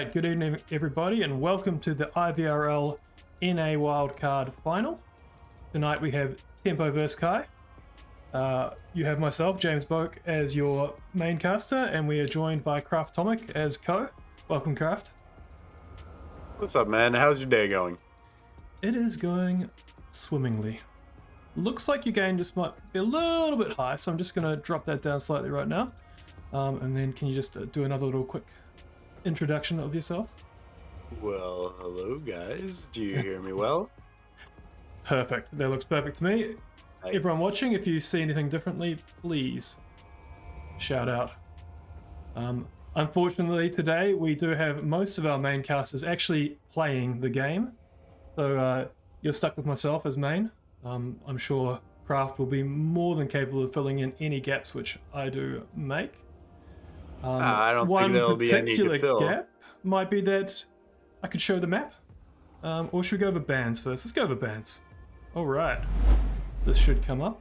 Alright, good evening everybody and welcome to the IVRL NA Wildcard final. Tonight we have Tempo vs Kai. You have myself, James Boak, as your main caster, and we are joined by Craft Tomic as co. Welcome, Craft. What's up, man? How's your day going? It is going swimmingly. Looks like your gain just might be a little bit high, so I'm just going to drop that down slightly right now. And then can you just do another little quick introduction of yourself? Well, hello guys. Do you hear me well? Perfect. That looks perfect to me. Nice. Everyone watching, if you see anything differently, please shout out. Unfortunately, today we do have most of our main casters actually playing the game. So you're stuck with myself as main. I'm sure Craft will be more than capable of filling in any gaps which I do make. I don't think there'll be any to fill. One particular gap might be that I could show the map. Or should we go over bans first? Let's go over bans. Alright. This should come up.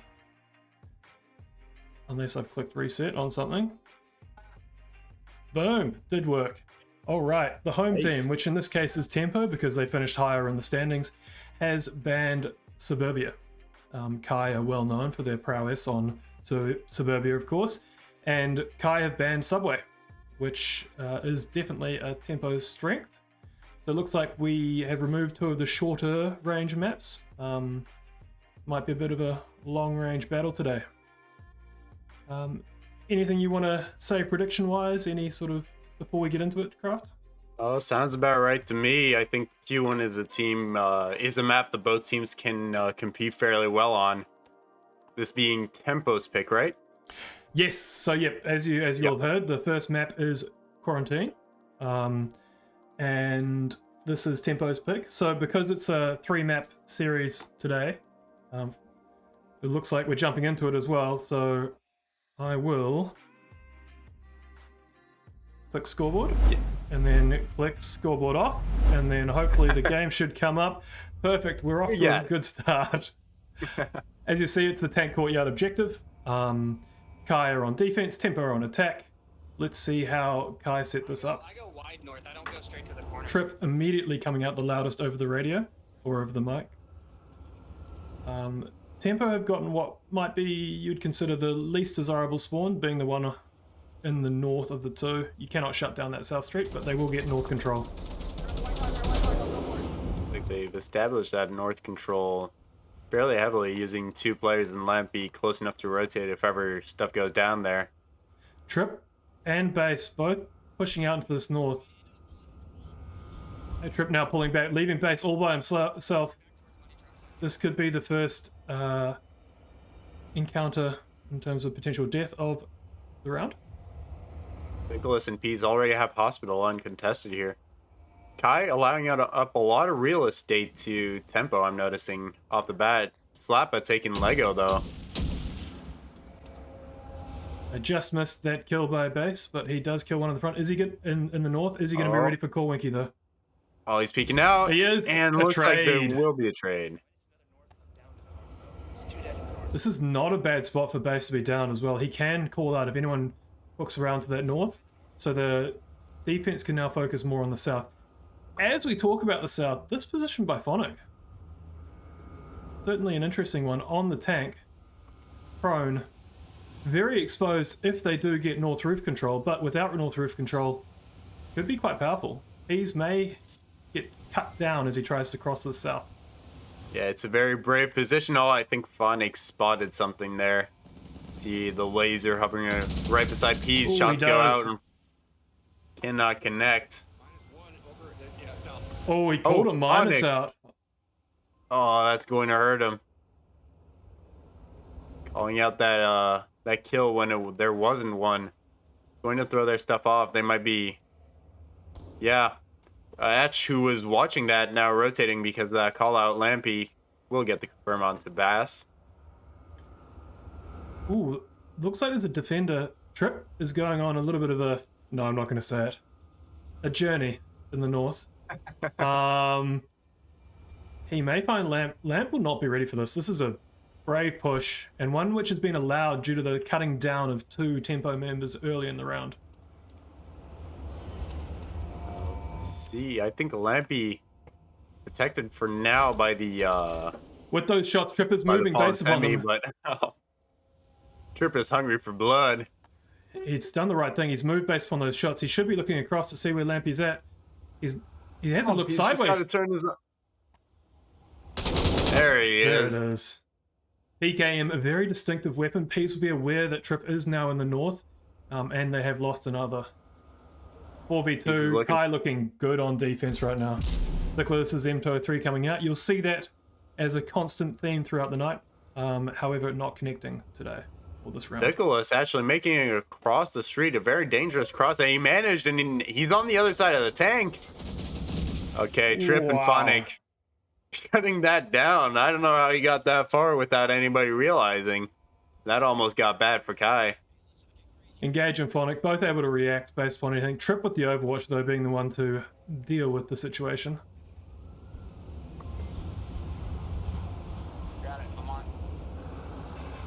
Unless I've clicked reset on something. Boom! Did work. Alright, the home team, which in this case is Tempo because they finished higher in the standings, has banned Suburbia. Kai are well known for their prowess on Suburbia, of course. And Kai have banned Subway, which is definitely a Tempo's strength. So it looks like we have removed two of the shorter range maps. Might be a bit of a long range battle today. Anything you want to say prediction wise? Any sort of, before we get into it, Craft? Oh, sounds about right to me. I think Q1 is a map that both teams can compete fairly well on. This being Tempo's pick, right? Yes, so yep, as you have heard, the first map is Quarantine. And this is Tempo's pick. So because it's a 3-map series today, it looks like we're jumping into it as well. So I will click scoreboard, and then click scoreboard off, and then hopefully the game should come up. Perfect, we're off to a good start. As you see, it's the tank courtyard objective. Kai are on defense, Tempo are on attack. Let's see how Kai set this up. I go wide north, I don't go straight to the corner. Trip immediately coming out the loudest over the radio, or over the mic. Tempo have gotten what might be, you'd consider the least desirable spawn, being the one in the north of the two. You cannot shut down that south street, but they will get north control. I think they've established that north control fairly heavily, using 2 players and Lampy close enough to rotate if ever stuff goes down there. Trip and Base both pushing out into this north. Trip now pulling back, leaving Base all by himself. This could be the first encounter in terms of potential death of the round. Nicholas and Peas already have hospital uncontested here. Kai allowing up a lot of real estate to Tempo, I'm noticing off the bat. Slappa taking Lego, though. I just missed that kill by Base, but he does kill one in the front. Is he good in the north? Is he going to be ready for Call Winky, though? Oh, he's peeking out. He is. And looks like there will be a trade. This is not a bad spot for Base to be down as well. He can call out if anyone hooks around to that north. So the defense can now focus more on the south. As we talk about the south, this position by Phonic, certainly an interesting one on the tank. Prone, very exposed if they do get north roof control, but without north roof control, could be quite powerful. Peas may get cut down as he tries to cross the south. Yeah, it's a very brave position. Oh, I think Phonic spotted something there. See the laser hovering right beside Peas. Ooh, shots go out and cannot connect. Oh, he called a minus Phonic out. Oh, that's going to hurt him. Calling out that kill when there wasn't one. Going to throw their stuff off. They might be... Yeah. Etch, who was watching that, now rotating because of that call out. Lampy will get the confirm onto Bass. Ooh, looks like there's a defender. Trip is going on a little bit of a... No, I'm not going to say it. A journey in the north. He may find Lamp. Lamp will not be ready for this. This is a brave push, and one which has been allowed due to the cutting down of 2 Tempo members early in the round. see. I think Lampy protected for now by the With those shots, Trip is by the moving fallen base upon semi, them. but Trip is hungry for blood. He's done the right thing. He's moved based upon those shots. He should be looking across to see where Lampy's at. He hasn't looked He's sideways. just gotta turn his... There he is. There it is. PKM, a very distinctive weapon. Peas will be aware that Trip is now in the north, and they have lost another. 4v2, Kai looking good on defense right now. Nicholas's M203 coming out. You'll see that as a constant theme throughout the night. However, not connecting today or this round. Nicholas actually making it across the street, a very dangerous cross that he managed, and he's on the other side of the tank. Okay, Trip and Phonic shutting that down. I don't know how he got that far without anybody realizing. That almost got bad for Kai. Engage and Phonic, both able to react based upon anything. Trip with the Overwatch, though, being the one to deal with the situation. Got it. I'm on.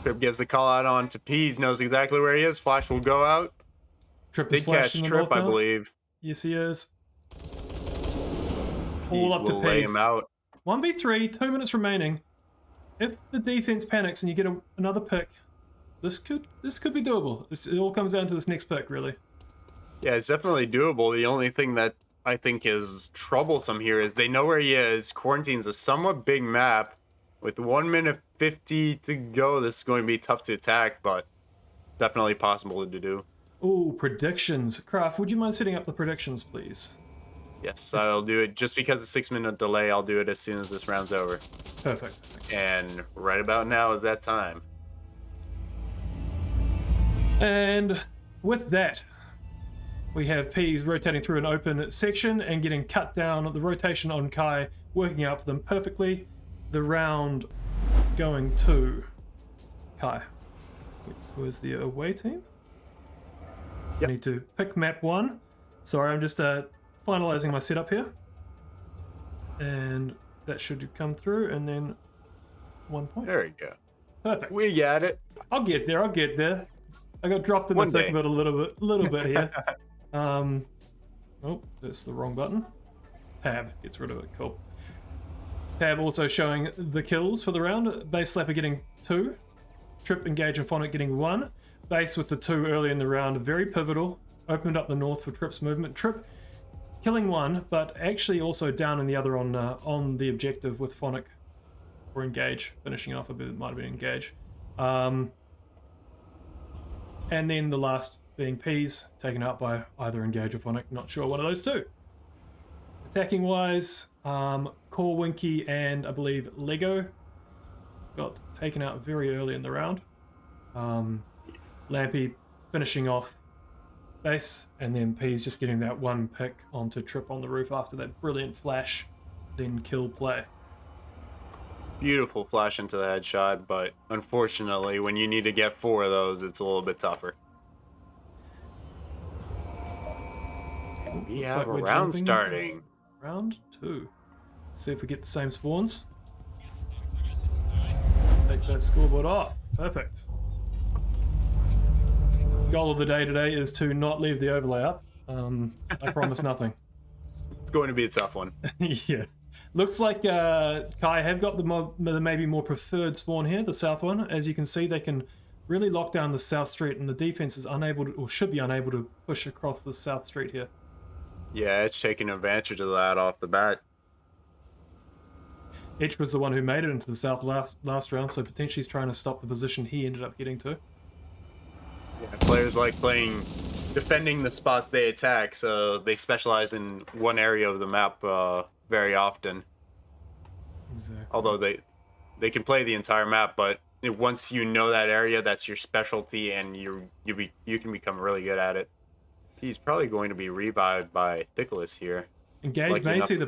Trip gives a call out on to Peas, knows exactly where he is. Flash will go out. Trip is Big catch flashing the Trip, north I now. believe. Yes, he is. Peas All up to will lay Peas. him out. 1v3, 2 minutes remaining. If the defense panics and you get another pick, this could be doable. It all comes down to this next pick, really. Yeah, it's definitely doable. The only thing that I think is troublesome here is they know where he is. Quarantine's a somewhat big map. With 1 minute 50 to go, this is going to be tough to attack, but definitely possible to do. Ooh, predictions. Craft, would you mind setting up the predictions, please? Yes, I'll do it. Just because of 6 minute delay, I'll do it as soon as this round's over. Perfect. Thanks. And right about now is that time. And with that, we have Peas rotating through an open section and getting cut down. The rotation on Kai working out for them perfectly. The round going to Kai. Who is the away team? Yep. I need to pick map 1. Sorry, I'm just finalizing my setup here. And that should come through, and then 1 point. There we go. Perfect. We got it. I'll get there. I got dropped in the thick of it a little bit here. Oh, that's the wrong button. Tab gets rid of it. Cool. Tab also showing the kills for the round. Base Slapper getting 2. Trip, Engage, and Phonic getting 1. Base with the 2 early in the round. Very pivotal. Opened up the north for Trip's movement. Trip killing 1, but actually also down in the other on the objective with Phonic or Engage. Finishing it off a bit. It might have been Engage. And then the last being Peas, taken out by either Engage or Phonic. Not sure one of those two. Attacking wise, Core Winky and I believe Lego got taken out very early in the round. Lampy finishing off base, and then Peas just getting that one pick onto Trip on the roof after that brilliant flash, then kill play. Beautiful flash into the headshot, but unfortunately, when you need to get 4 of those, it's a little bit tougher. We have a round starting. Round 2. Let's see if we get the same spawns. Let's take that scoreboard off. Perfect. Goal of the day today is to not leave the overlay up. I promise nothing. It's going to be a tough one. Yeah. Looks like Kai have got the maybe more preferred spawn here, the south one. As you can see, they can really lock down the south street, and the defense is unable to, or should be unable to, push across the south street here. Yeah, it's taking advantage of that off the bat. Etch was the one who made it into the south last round, so potentially he's trying to stop the position he ended up getting to. Yeah, players like defending the spots they attack, so they specialize in one area of the map very often. Exactly. Although they can play the entire map, but once you know that area, that's your specialty, and you can become really good at it. He's probably going to be revived by Nicholas here. Engage may see the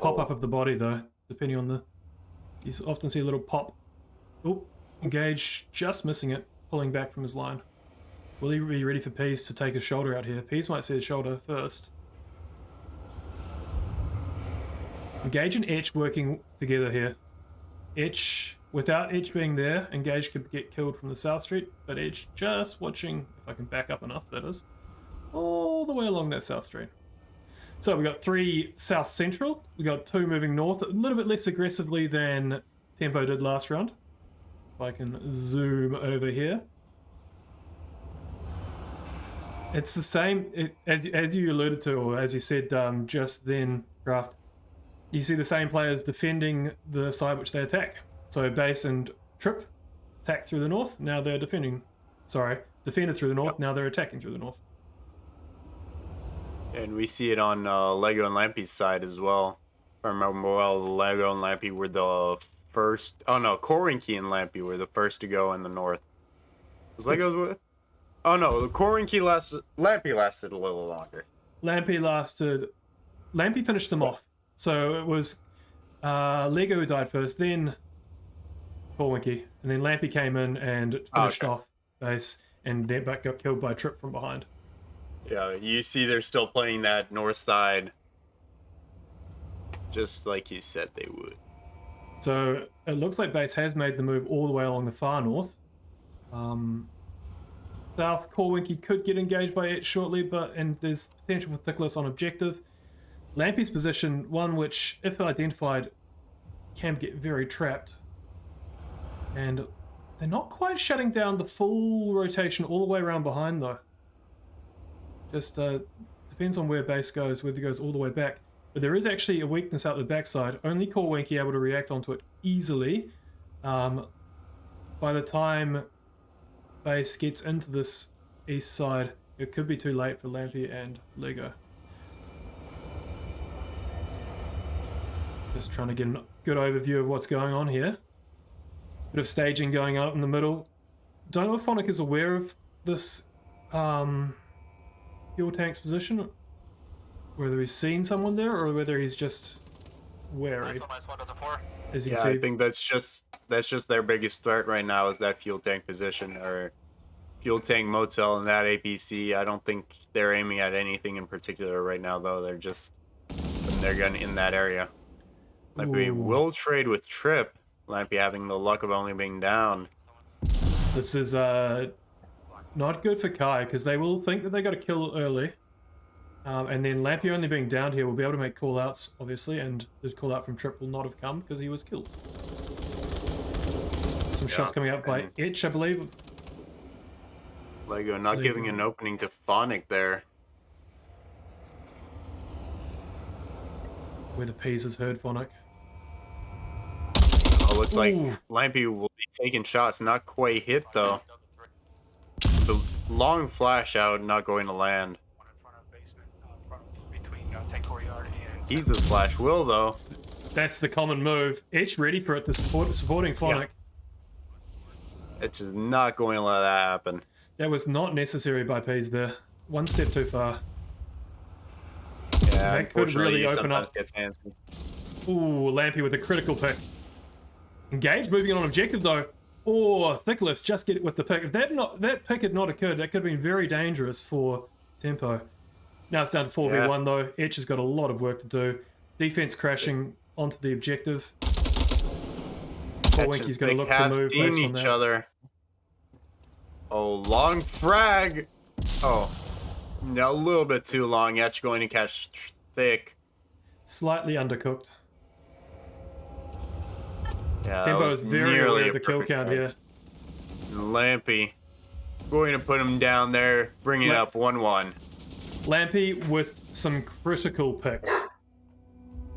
pop up of the body though, depending on the. You often see a little pop. Oh, Engage just missing it, pulling back from his line. Will he be ready for Peas to take his shoulder out here? Peas might see his shoulder first. Engage and Etch working together here. Etch, without Etch being there, Engage could get killed from the south street, but Etch just watching, if I can back up enough, that is, all the way along that south street. So we got 3 south central. We got 2 moving north, a little bit less aggressively than Tempo did last round. If I can zoom over here. It's the same, as you alluded to, or as you said just then, Graft. You see the same players defending the side which they attack. So Base and Trip attack through the north, now they're defended through the north, now they're attacking through the north. And we see it on Lego and Lampy's side as well. If I remember well, Lego and Lampy were the first. Oh no, Korinky and Lampy were the first to go in the north. Was Lego with? Oh no, Korinky lasted. Lampy lasted a little longer. Lampy finished them off. So it was Lego who died first, then Korinky, and then Lampy came in and finished off Base, and then got killed by Trip from behind. Yeah, you see they're still playing that north side, just like you said they would. So it looks like Base has made the move all the way along the far north. South Corwinky could get engaged by it shortly, and there's potential for Thickless on objective. Lampy's position, one which, if identified, can get very trapped. And they're not quite shutting down the full rotation all the way around behind, though. Just depends on where Base goes, whether it goes all the way back. But there is actually a weakness out the backside. Only Corwinky able to react onto it easily. By the time Base gets into this east side, it could be too late for Lampy and Lego. Just trying to get a good overview of what's going on here. Bit of staging going on up in the middle. Don't know if Phonic is aware of this fuel tank's position, whether he's seen someone there or whether he's just wary. As you can see, I think that's just their biggest threat right now is that fuel tank position or fuel tank motel in that APC. I don't think they're aiming at anything in particular right now, though. They're just putting their gun in that area. Lampy will trade with Trip. Lampy having the luck of only being down. This is not good for Kai, because they will think that they got a kill early. And then Lampy only being down here will be able to make call-outs, obviously, and the call-out from Trip will not have come because he was killed. Some shots coming out by Itch, I believe. Lego not giving an opening to Phonic there. Where the P's has heard Phonic. Oh, looks like Lampy will be taking shots, not quite hit though. The long flash out, not going to land. He's a splash will though. That's the common move. Itch ready for it to supporting Phonic. It's just not going to let that happen. That was not necessary by P's there. One step too far. Yeah, that could really open up. Gets antsy. Ooh, Lampy with a critical pick. Engage, moving on objective though. Or Thickless just get it with the pick. If that pick had not occurred, that could have been very dangerous for Tempo. Now it's down to 4v1 though. Etch has got a lot of work to do. Defense crashing onto the objective. Winky's going to look to move based on each other. Oh, long frag. Oh, no, a little bit too long. Etch going to catch Thick. Slightly undercooked. Yeah, Tempo is very aware of the kill count here. Lampy going to put him down there, bringing it up 1-1. Lampy with some critical picks.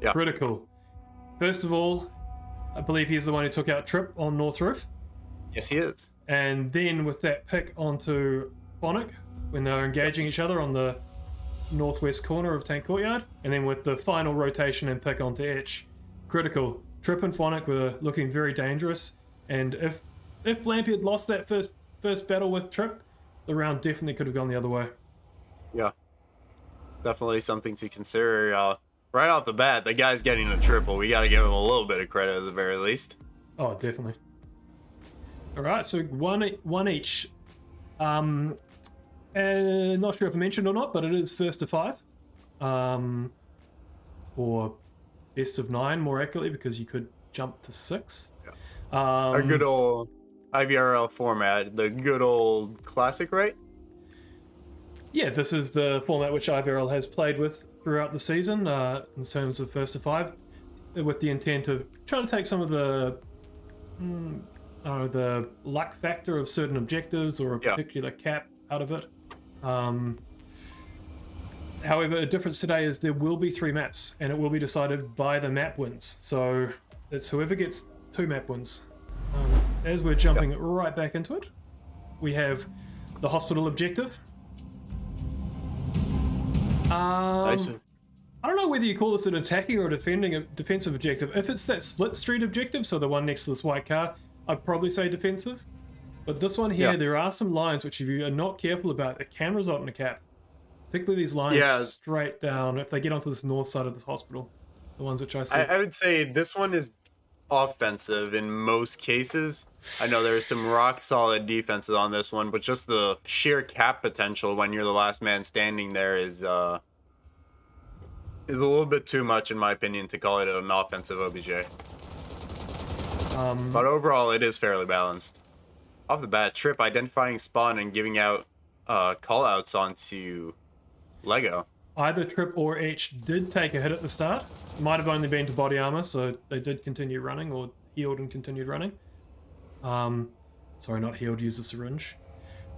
Yeah. Critical. First of all, I believe he's the one who took out Trip on North Roof. Yes, he is. And then with that pick onto Phonic, when they were engaging each other on the northwest corner of Tank Courtyard, and then with the final rotation and pick onto Etch. Critical. Trip and Phonic were looking very dangerous, and if Lampy had lost that first battle with Trip, the round definitely could have gone the other way. Yeah. Definitely something to consider. Right off the bat, the guy's getting a triple. We got to give him a little bit of credit at the very least. Oh, definitely. All right, so one each. Not sure if I mentioned or not, but it is first to 5. Or best of 9, more accurately, because you could jump to 6. Yeah. Our good old IVRL format, the good old classic, right? Yeah, this is the format which IVRL has played with throughout the season in terms of first to 5, with the intent of trying to take some of the the luck factor of certain objectives or a particular cap out of it. However, a difference today is there will be 3 maps, and it will be decided by the map wins. So it's whoever gets 2 map wins. As we're jumping right back into it, we have the hospital objective. Nice. I don't know whether you call this an attacking or a defensive objective. If it's that split street objective, so the one next to this white car, I'd probably say defensive. But this one here, there are some lines which if you are not careful about, it can result in a cap. Particularly these lines straight down, if they get onto this north side of this hospital. The ones which I see. I would say this one is offensive in most cases. I know there's some rock solid defenses on this one, but just the sheer cap potential when you're the last man standing there is a little bit too much in my opinion to call it an offensive OBJ. But overall it is fairly balanced. Off the bat, Trip identifying spawn and giving out call outs onto Lego. Either Trip or H did take a hit at the start. Might have only been to body armor, so they did continue running, or healed and continued running. Sorry, not healed, use a syringe.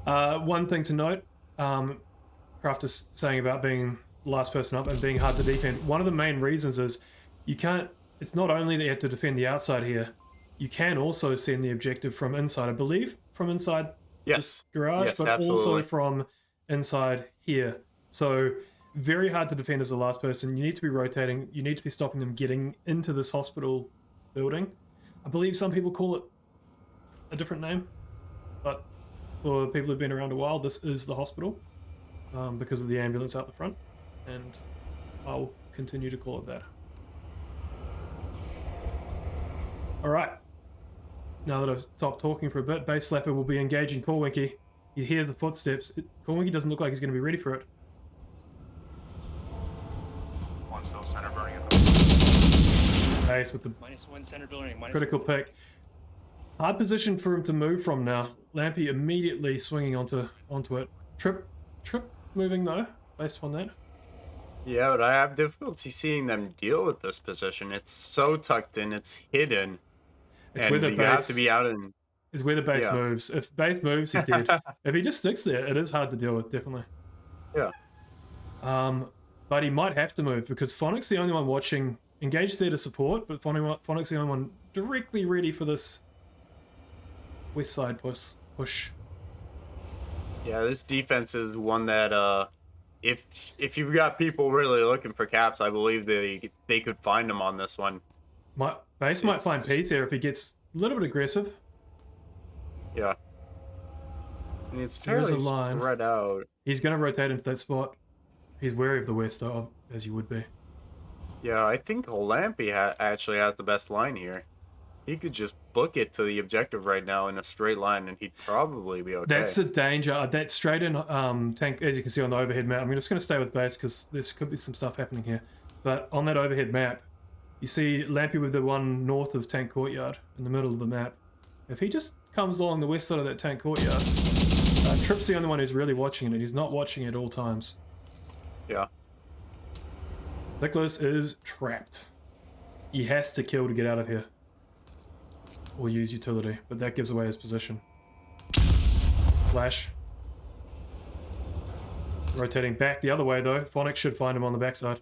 One thing to note, Kraft is saying about being the last person up and being hard to defend. One of the main reasons is you can't, it's not only that you have to defend the outside here, you can also send the objective from inside, I believe, from inside this garage, but also from inside here. So very hard to defend as the last person. You need to be rotating. You need to be stopping them getting into this hospital building. I believe some people call it a different name, but for people who've been around a while, this is the hospital because of the ambulance out the front, and I'll continue to call it that. All right. Now that I've stopped talking for a bit, Base Slapper will be engaging Corwinky. You hear the footsteps. Corwinky doesn't look like he's going to be ready for it. One still center burning at Base with the -1 center building. critical pick. Hard position for him to move from now. Lampy immediately swinging onto it. Trip moving though, based on that. Yeah, but I have difficulty seeing them deal with this position. It's so tucked in, it's hidden. It's and where the you base have to be out in. is where the base moves. If base moves, he's dead. If he just sticks there, it is hard to deal with, definitely. Yeah. But he might have to move because Phonic's the only one watching. Engage there to support, but Phonic's the only one directly ready for this west side push. Yeah, this defense is one that if you've got people really looking for caps, I believe they could find them on this one. Base might find peace here if he gets a little bit aggressive. Yeah. And it's fairly spread out. He's going to rotate into that spot. He's wary of the west, though, as you would be. Yeah, I think Lampy actually has the best line here. He could just book it to the objective right now in a straight line, and he'd probably be okay. That's the danger. That straight in tank, as you can see on the overhead map. I'm just going to stay with base because there could be some stuff happening here. But on that overhead map, you see Lampy with the one north of Tank Courtyard in the middle of the map. If he just comes along the west side of that Tank Courtyard, Trip's the only one who's really watching it. He's not watching it at all times. Yeah. Nicholas is trapped. He has to kill to get out of here. Or use utility, but that gives away his position. Flash. Rotating back the other way though. Phonic should find him on the backside.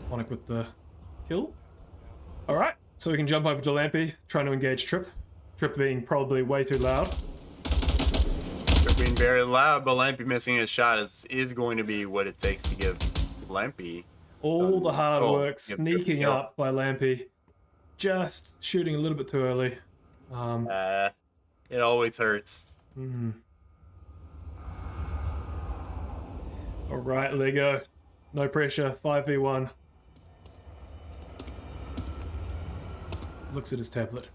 Phonic with the kill. Alright, so we can jump over to Lampy, trying to engage Trip. Trip being probably way too loud. Trip being very loud, but Lampy missing his shot is going to be what it takes to give Lampy all the hard work sneaking up by Lampy. Just shooting a little bit too early. It always hurts. Alright, Lego. No pressure, 5v1. Looks at his tablet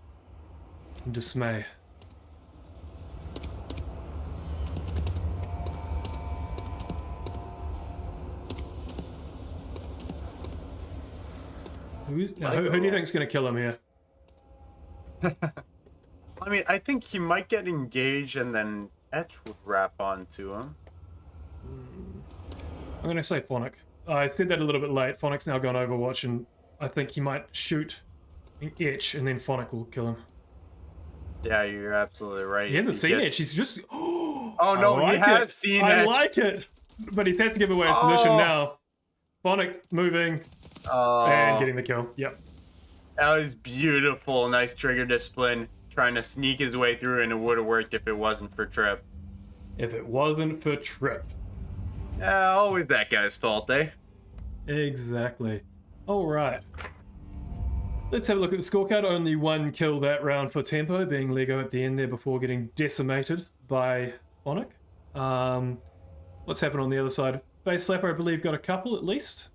in dismay. Who do you think's going to kill him here? I mean, I think he might get engaged and then Etch would wrap onto him. I'm going to say Phonic. I said that a little bit late. Phonic's now gone Overwatch, and I think he might shoot an Etch, and then Phonic will kill him. Yeah, you're absolutely right. He hasn't seen Etch. He's just... Oh, no, I he like has it. seen I Etch. like it. But he's had to give away his position now. Phonic moving and getting the kill. Yep. That was beautiful. Nice trigger discipline. Trying to sneak his way through, and it would have worked if it wasn't for Trip. If it wasn't for Trip. Always that guy's fault, eh? Exactly. All right. Let's have a look at the scorecard. Only one kill that round for Tempo, being Lego at the end there before getting decimated by Phonic. What's happened on the other side? Base Slapper, I believe, got a couple at least.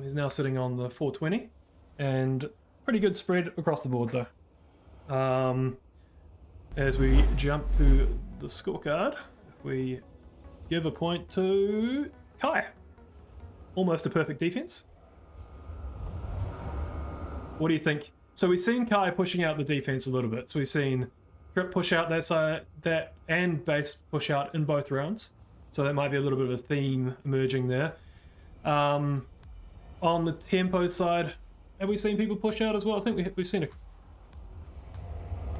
He's now sitting on the 420. And pretty good spread across the board, though. As we jump to the scorecard, if we give a point to Kai. Almost a perfect defense. What do you think? So we've seen Kai pushing out the defense a little bit. So we've seen Trip push out that side, that and Base push out in both rounds. So that might be a little bit of a theme emerging there. On the Tempo side, have we seen people push out as well? I think we've seen a...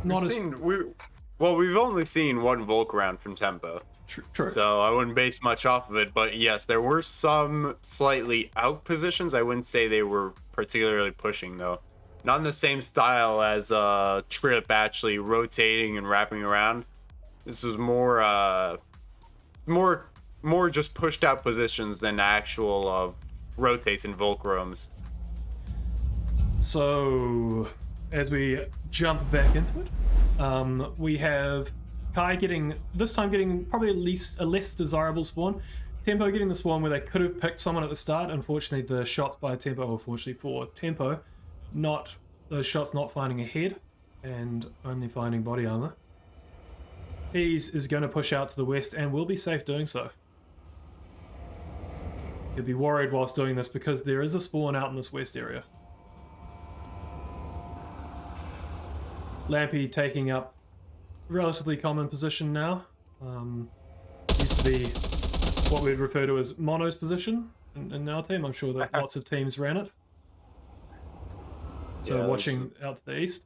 We've only seen one Volk round from Tempo. True. So I wouldn't base much off of it, but yes, there were some slightly out positions. I wouldn't say they were particularly pushing, though. Not in the same style as Trip actually rotating and wrapping around. This was more just pushed out positions than actual rotates and Volk roams. So as we jump back into it, we have Kai getting probably a less desirable spawn. Tempo getting the spawn where they could have picked someone at the start. Unfortunately, the shots by Tempo, unfortunately for Tempo, those shots not finding a head and only finding body armor. Is going to push out to the west and will be safe doing so. He'll be worried whilst doing this because there is a spawn out in this west area. Lampy taking up relatively common position now. Used to be what we'd refer to as Mono's position in our team. I'm sure that lots of teams ran it. So yeah, watching out to the east.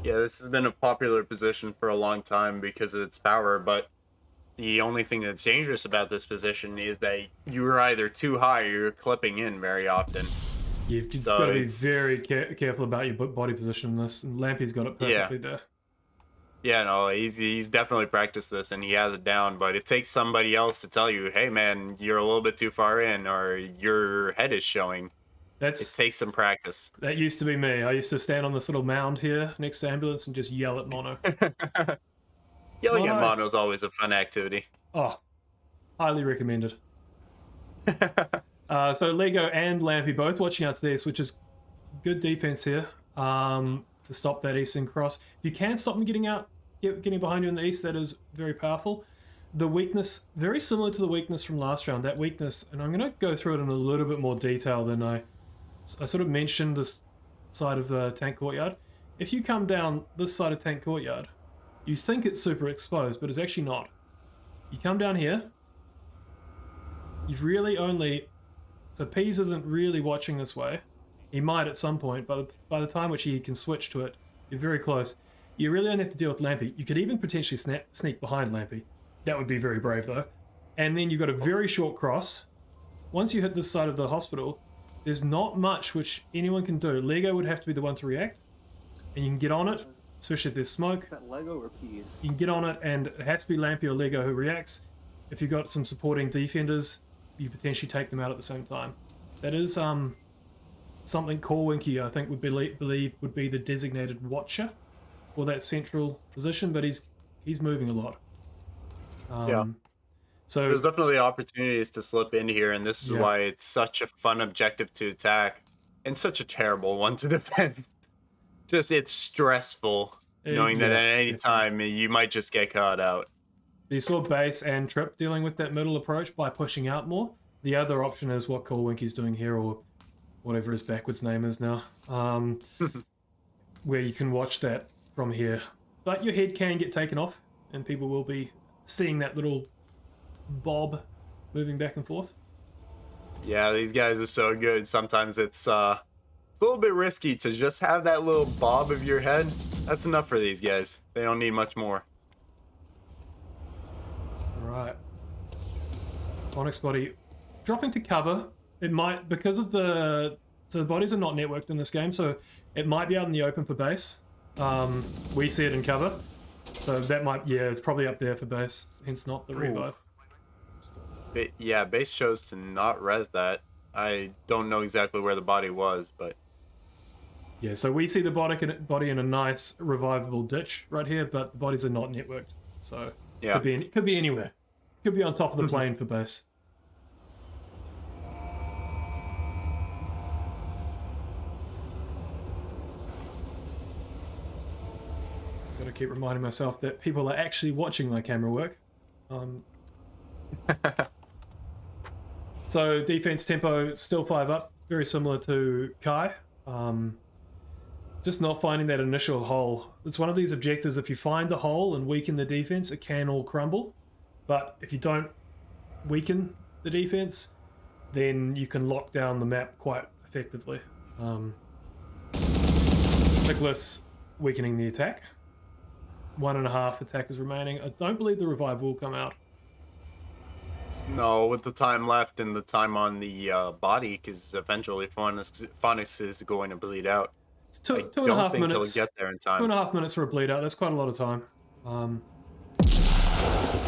Yeah, this has been a popular position for a long time because of its power, but the only thing that's dangerous about this position is that you're either too high or you're clipping in very often. You've got to be very careful about your body position in this, and Lampy's got it perfectly there. Yeah, no, he's definitely practiced this and he has it down, but it takes somebody else to tell you, hey man, you're a little bit too far in or your head is showing. It takes some practice. That used to be me. I used to stand on this little mound here next to ambulance and just yell at Mono. Yelling at Mono is always a fun activity. Oh, highly recommended. So Lego and Lampy both watching out to this, which is good defense here to stop that eastern cross. If you can stop them getting behind you in the east, that is very powerful. The weakness, very similar to the weakness from last round. That weakness, and I'm going to go through it in a little bit more detail than I sort of mentioned this side of the tank courtyard. If you come down this side of tank courtyard, you think it's super exposed, but it's actually not. You come down here, you've really only... So Peas isn't really watching this way. He might at some point, but by the time which he can switch to it, you're very close. You really only have to deal with Lampy. You could even potentially sneak behind Lampy. That would be very brave though. And then you've got a very short cross. Once you hit this side of the hospital, there's not much which anyone can do. Lego would have to be the one to react. And you can get on it, especially if there's smoke. Is that Lego or Peas? You can get on it and it has to be Lampy or Lego who reacts. If you've got some supporting defenders, you potentially take them out at the same time. That is something Corwinky, I think, would believe would be the designated watcher for that central position, but he's moving a lot. Yeah. So there's definitely opportunities to slip in here, and this is why it's such a fun objective to attack and such a terrible one to defend. Just it's stressful knowing that at any time you might just get caught out. You saw Base and Trip dealing with that middle approach by pushing out more. The other option is what Corwinky's doing here, or whatever his backwards name is now, where you can watch that from here. But your head can get taken off, and people will be seeing that little bob moving back and forth. Yeah, these guys are so good. Sometimes it's a little bit risky to just have that little bob of your head. That's enough for these guys. They don't need much more. Right. Onyx body dropping to cover. It might, because of the bodies are not networked in this game, so it might be out in the open for base. We see it in cover, so that might, yeah, it's probably up there for base, hence not the revive. Yeah, base chose to not res that. I don't know exactly where the body was, but yeah, so we see the body in a nice revivable ditch right here, but the bodies are not networked, so yeah, could be anywhere. Could be on top of the plane for base. Got to keep reminding myself that people are actually watching my camera work. So defense tempo still 5 up, very similar to Kai. Just not finding that initial hole. It's one of these objectives, if you find the hole and weaken the defense, it can all crumble. But if you don't weaken the defense, then you can lock down the map quite effectively. Nicholas weakening the attack. 1.5 attackers remaining. I don't believe the revive will come out. No, with the time left and the time on the body, because eventually Phonics is going to bleed out. It's two and a half minutes. He'll get there in time. 2.5 minutes for a bleed out. That's quite a lot of time.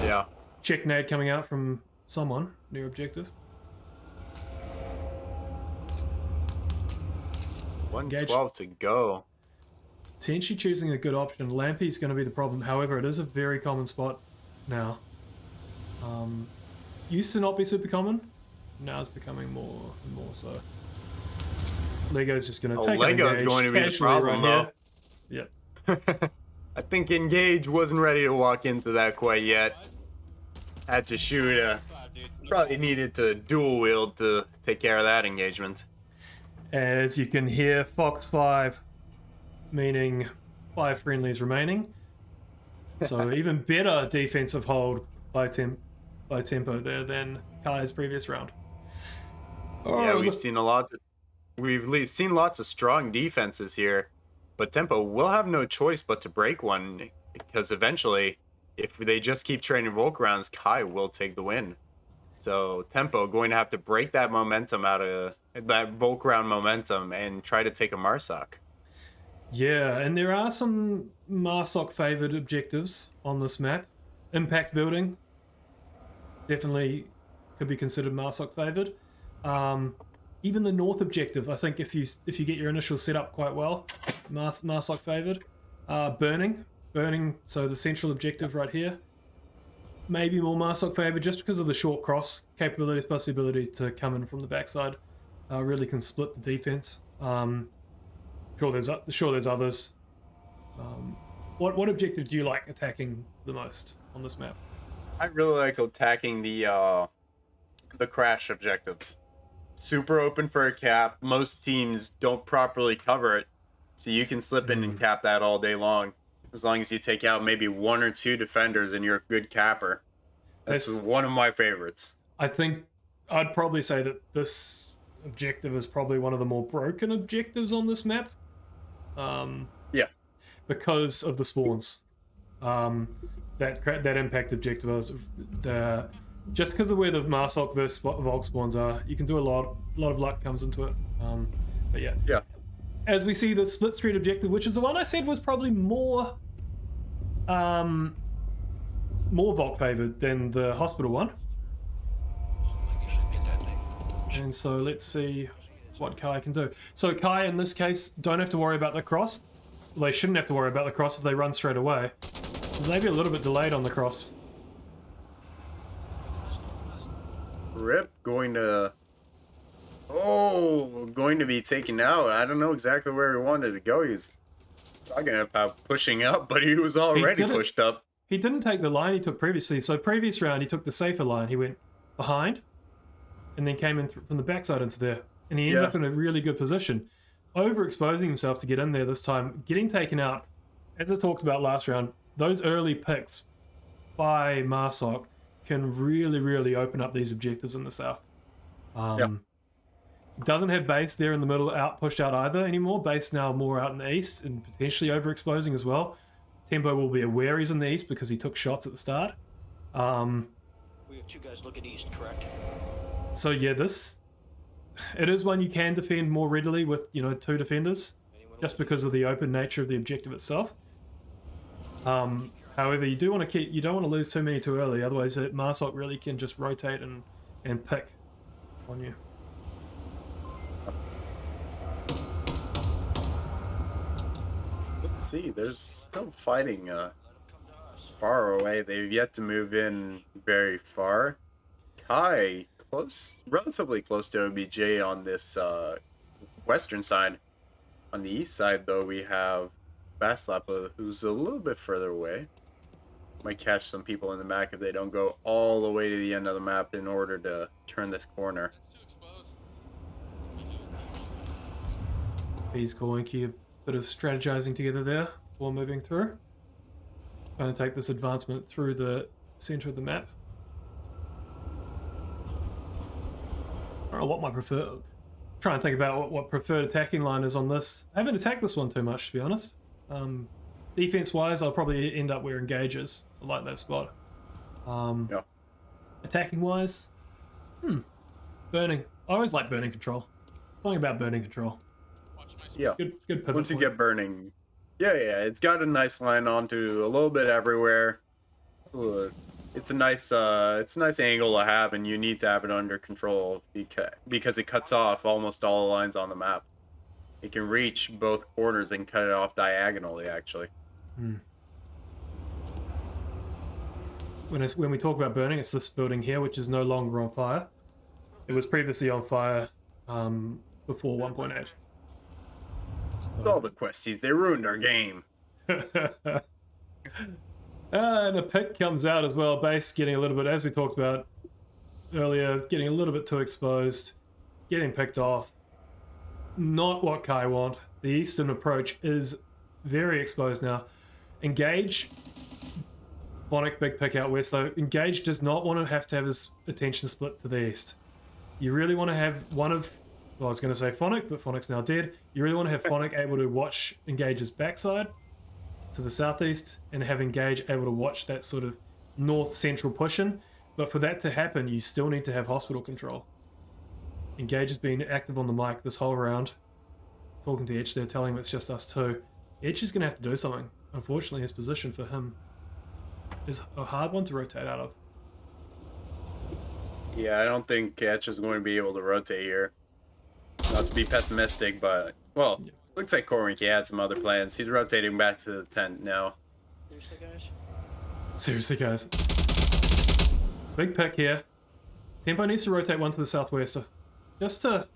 Yeah. Check nade coming out from someone near objective. 112 to go. Potentially choosing a good option. Lampy's going to be the problem. However, it is a very common spot now. Used to not be super common. Now it's becoming more and more so. Lego's just going to take Lego's going to be the problem, right here. Yep. I think Engage wasn't ready to walk into that quite yet. Had to shoot. Probably needed to dual wield to take care of that engagement. As you can hear, Fox 5, meaning 5 friendlies remaining. So even better defensive hold by tempo there than Kai's previous round. Yeah, we've seen lots of strong defenses here, but Tempo will have no choice but to break one, because eventually, if they just keep trading Volk rounds, Kai will take the win. So Tempo going to have to break that momentum out of that Volk round momentum and try to take a Marsoc. Yeah, and there are some Marsoc favored objectives on this map. Impact building definitely could be considered Marsoc favored. Even the north objective, I think if you get your initial setup quite well, Marsoc favored. Burning, so the central objective right here, maybe more Marsoc favored just because of the short cross capabilities plus the ability to come in from the backside. Really can split the defense. Sure there's others. What objective do you like attacking the most on this map? I really like attacking the crash objectives. Super open for a cap. Most teams don't properly cover it, so you can slip in and cap that all day long. As long as you take out maybe 1 or 2 defenders and you're a good capper. That's one of my favorites. I think I'd probably say that this objective is probably one of the more broken objectives on this map. Yeah. Because of the spawns. That impact objective was just because of where the Marsoc versus Volk spawns are, you can do a lot of luck comes into it. But yeah. Yeah. As we see the split street objective, which is the one I said was probably more Volk favored than the hospital one. And so let's see what Kai can do. So Kai, in this case, don't have to worry about the cross. They shouldn't have to worry about the cross if they run straight away. Maybe a little bit delayed on the cross. Rip going to be taken out. I don't know exactly where he wanted to go. He's talking about pushing up, but he was already pushed up. He didn't take the line he took previously. So previous round, he took the safer line. He went behind and then came in from the backside into there. And he ended up in a really good position. Overexposing himself to get in there this time. Getting taken out, as I talked about last round, those early picks by Marsoc can really, really open up these objectives in the south. Doesn't have base there in the middle pushed out either anymore. Base now more out in the east and potentially overexposing as well. Tempo will be aware he's in the east because he took shots at the start. We have 2 guys looking east, correct? So yeah, it is one you can defend more readily with 2 defenders, just because of the open nature of the objective itself. However, you don't want to lose too many too early, otherwise Marsoc really can just rotate and pick on you. Let's see, there's still fighting far away. They've yet to move in very far. Kai, relatively close to OBJ on this western side. On the east side, though, we have Baslap, who's a little bit further away. Might catch some people in the back if they don't go all the way to the end of the map in order to turn this corner. He's going a bit of strategizing together there while moving through. Going to take this advancement through the center of the map. I don't know what my preferred... Try and think about what preferred attacking line is on this. I haven't attacked this one too much, to be honest. Defense-wise, I'll probably end up where Engage is. I like that spot. Attacking-wise, burning. I always like burning control. Something about burning control. Yeah. Good pivot Once you point. get burning, yeah, it's got a nice line onto a little bit everywhere. It's a nice angle to have, and you need to have it under control because it cuts off almost all the lines on the map. It can reach both corners and cut it off diagonally, actually. When we talk about burning, it's this building here, which is no longer on fire. It was previously on fire before 1.8. It's all the questies. They ruined our game. And a pick comes out as well. Base getting a little bit, as we talked about earlier, getting a little bit too exposed, getting picked off. Not what Kai want. The eastern approach is very exposed now. Engage. Phonic big pick out west though. Engage does not want to have his attention split to the east. You really want to have one of... Well, I was going to say Phonic, but Phonic's now dead. You really want to have Phonic able to watch Engage's backside to the southeast and have Engage able to watch that sort of north-central push-in. But for that to happen, you still need to have hospital control. Engage has been active on the mic this whole round. Talking to Etch there, telling him it's just us two. Etch is going to have to do something. Unfortunately, his position for him is a hard one to rotate out of. Yeah, I don't think Etch is going to be able to rotate here. Not to be pessimistic, but, well, looks like Corwinky had some other plans. He's rotating back to the tent now. Seriously, guys. Big pick here. Tempo needs to rotate one to the southwest. Just to...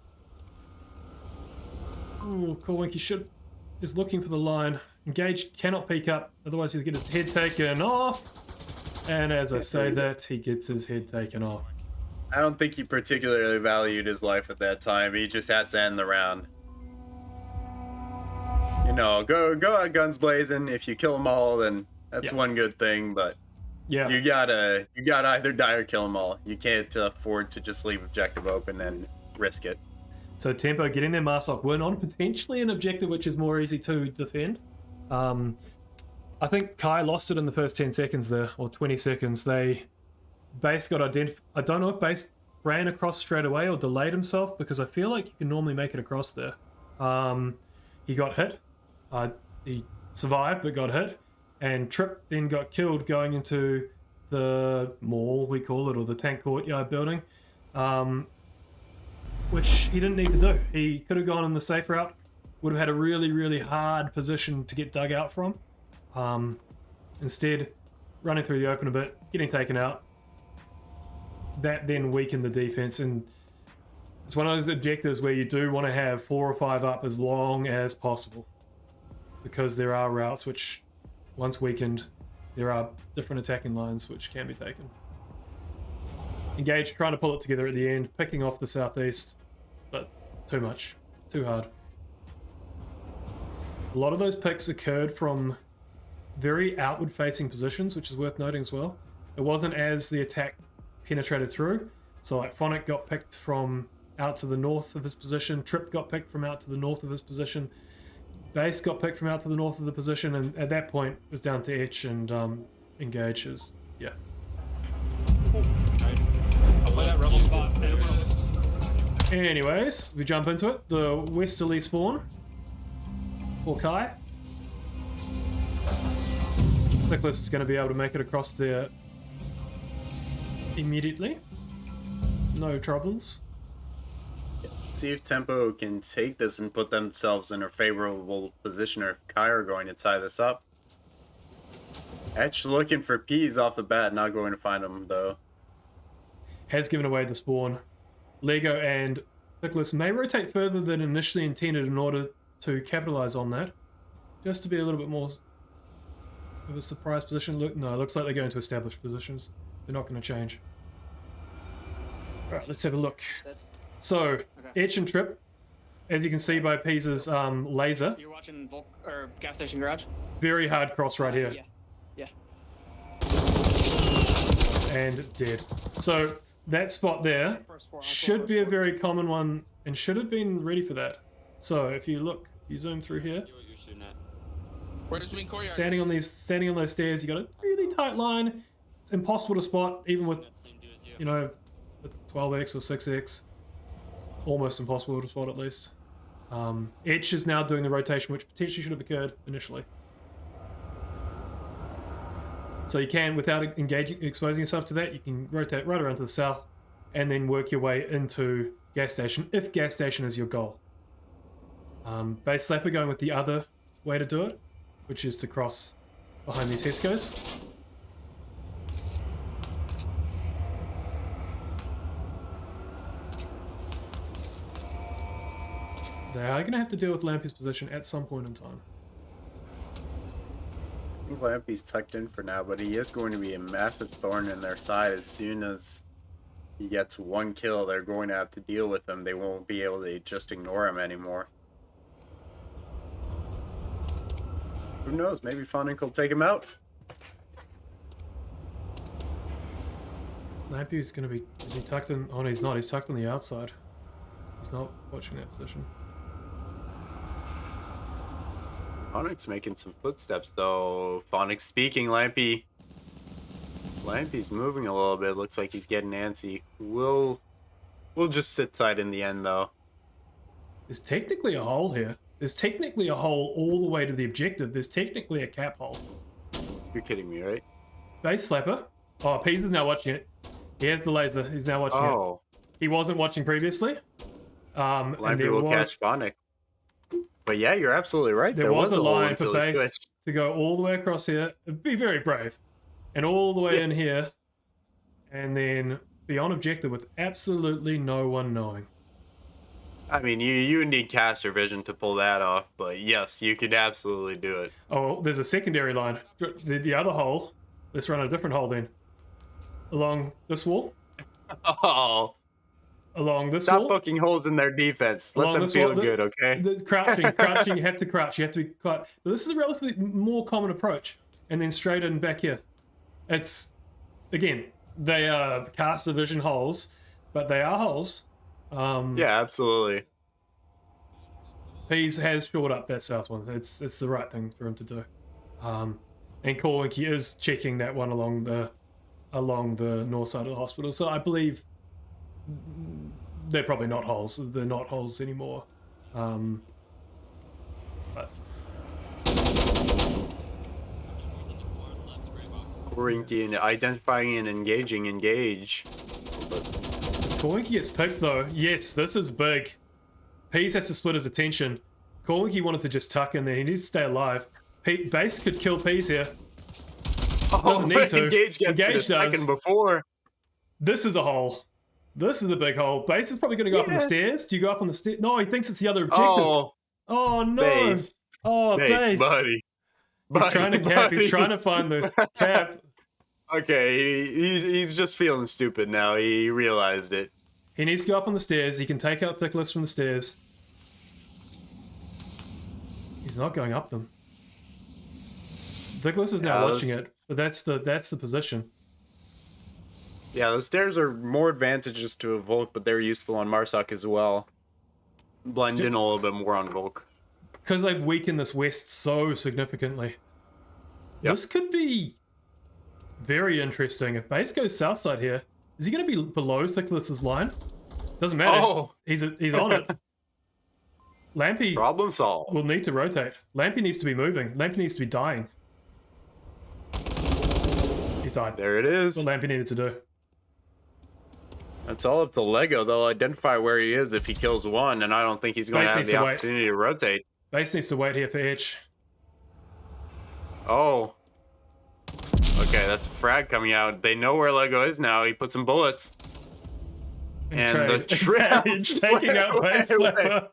Ooh, Corwinky is looking for the line. Engage cannot peek up, otherwise he'll get his head taken off. And as I say that, he gets his head taken off. I don't think he particularly valued his life at that time. He just had to end the round. You know, go out guns blazing. If you kill them all, then that's one good thing. But you gotta either die or kill them all. You can't afford to just leave objective open and risk it. So Tempo getting their Marsoc win on potentially an objective which is more easy to defend. I think Kai lost it in the first 10 seconds there, or 20 seconds. Base got identified. I don't know if Base ran across straight away or delayed himself, because I feel like you can normally make it across there. He got hit. He survived but got hit, and Trip then got killed going into the mall, we call it, or the tank courtyard building, which he didn't need to do. He could have gone in the safe route, would have had a really, really hard position to get dug out from. Instead, running through the open a bit, getting taken out. That then weakened the defense, and it's one of those objectives where you do want to have 4 or 5 up as long as possible, because there are routes which, once weakened, there are different attacking lines which can be taken. Engage trying to pull it together at the end, picking off the southeast, but too much, too hard. A lot of those picks occurred from very outward facing positions, which is worth noting as well. It wasn't as the attack penetrated through. So like Phonic got picked from out to the north of his position, Trip got picked from out to the north of his position, Base got picked from out to the north of the position, and at that point it was down to Etch and Engages. Yeah. I'll play that rebel spot. Anyways, we jump into it. The westerly spawn for Kai. Nicholas is going to be able to make it across there immediately. No troubles. See if Tempo can take this and put themselves in a favorable position, or if Kai are going to tie this up. Etch looking for P's off the bat, not going to find them though. Has given away the spawn. Lego and Nicholas may rotate further than initially intended in order to capitalize on that. Just to be a little bit more of a surprise position. Look, no, it looks like they're going to established positions. They're not going to change. Alright, let's have a look. So, Etch and Trip, as you can see by Pease's laser. You're watching or gas station garage? Very hard cross right here. Yeah. And dead. So, that spot there should be a very common one and should have been ready for that. So, if you look, you zoom through here. Standing on those stairs, you got a really tight line. It's impossible to spot, even with, you know, a 12x or 6x. Almost impossible to spot, at least. Etch is now doing the rotation, which potentially should have occurred initially. So you can, without exposing yourself to that, you can rotate right around to the south and then work your way into gas station, if gas station is your goal. Base Slapper going with the other way to do it, which is to cross behind these Hescos. They are going to have to deal with Lampy's position at some point in time. I think Lampy's tucked in for now, but he is going to be a massive thorn in their side. As soon as he gets one kill, they're going to have to deal with him. They won't be able to just ignore him anymore. Who knows? Maybe Phonic will take him out. Lampy's going to be... Is he tucked in? Oh, no, he's not. He's tucked on the outside. He's not watching that position. Phonic's making some footsteps, though. Phonic's speaking. Lampy's moving a little bit. Looks like he's getting antsy. We'll just sit tight in the end, though. There's technically a hole here. There's technically a hole all the way to the objective. There's technically a cap hole. You're kidding me, right? Base Slapper. Oh, Pease is now watching it. He has the laser. He's now watching it. He wasn't watching previously. Lampy will catch Phonic. But yeah, you're absolutely right. There was a line for Base to go all the way across here. It'd be very brave. And all the way in here. And then be on objective with absolutely no one knowing. I mean, you need caster vision to pull that off, but yes, you could absolutely do it. Oh, there's a secondary line. The other hole. Let's run a different hole then. Along this wall. Oh. Along this wall. Stop poking holes in their defense. Let them feel good, okay? Crouching, you have to crouch. You have to be quiet. But this is a relatively more common approach. And then straight in back here. It's, again, they are caster vision holes, but they are holes. Yeah, absolutely. Pease has shored up that south one. It's the right thing for him to do. And Korwinky is checking that one along the north side of the hospital. So I believe they're probably not holes. They're not holes anymore. But Korwinky identifying and engage. Korwinky gets picked though. Yes, this is big. Pease has to split his attention. Korwinky wanted to just tuck in there. He needs to stay alive. Base could kill Pease here. Doesn't need to. Engage does. Before. This is a hole. This is a big hole. Base is probably going to go up on the stairs. Do you go up on the stairs? No, he thinks it's the other objective. Oh no. Base. Oh, Base. Buddy. He's trying to cap. He's trying to find the cap. Okay, he's just feeling stupid now. He realized it. He needs to go up on the stairs. He can take out Thickless from the stairs. He's not going up them. Thickless is now watching it, but that's the position. Yeah, those stairs are more advantageous to a Volk, but they're useful on Marsoc as well. Blend in a little bit more on Volk. Because they've weakened this west so significantly. Yep. This could be very interesting. If base goes south side here, is he going to be below Thickness's line? Doesn't matter. Oh! He's on it. Lampy Problem solved. will need to rotate. Lampy needs to be moving. Lampy needs to be dying. He's died. There it is. That's what Lampy needed to do. It's all up to Lego. They'll identify where he is if he kills one, and I don't think he's going Base to have needs the to wait. opportunity to rotate. Base needs to wait here for Edge. Oh. Okay, that's a frag coming out. They know where Lego is now. He put some bullets. And the trap. Engage taking out base slapper.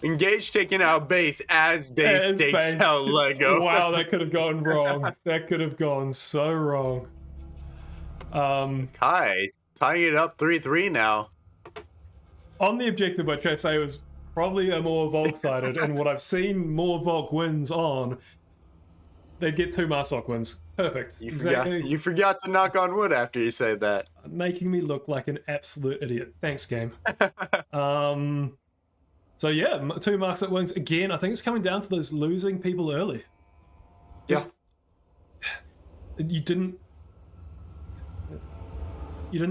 Engage taking out base as base As takes base. out Lego. Wow, that could have gone wrong. That could have gone so wrong. Kai tying it up 3-3 now. On the objective, which I say was probably a more Volk-sided, and what I've seen more Volk wins on, they'd get 2 Marsoc wins. Perfect. You forgot to knock on wood after you said that. Making me look like an absolute idiot. Thanks, game. So yeah, 2 Marsoc wins again. I think it's coming down to those losing people early. Just you didn't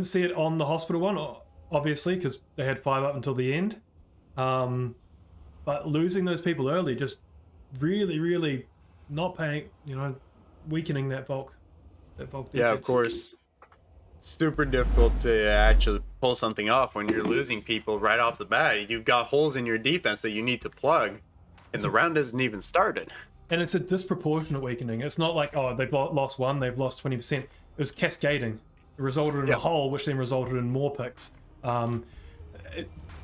see it on the hospital one, obviously, because they had 5 up until the end. But losing those people early, just really, really not paying, weakening that Volk. Yeah, of course. Super difficult to actually pull something off when you're losing people right off the bat. You've got holes in your defense that you need to plug, and the round hasn't even started. And it's a disproportionate weakening. It's not like, oh, they've lost 1, they've lost 20%. It was cascading. It resulted in a hole, which then resulted in more picks. Kai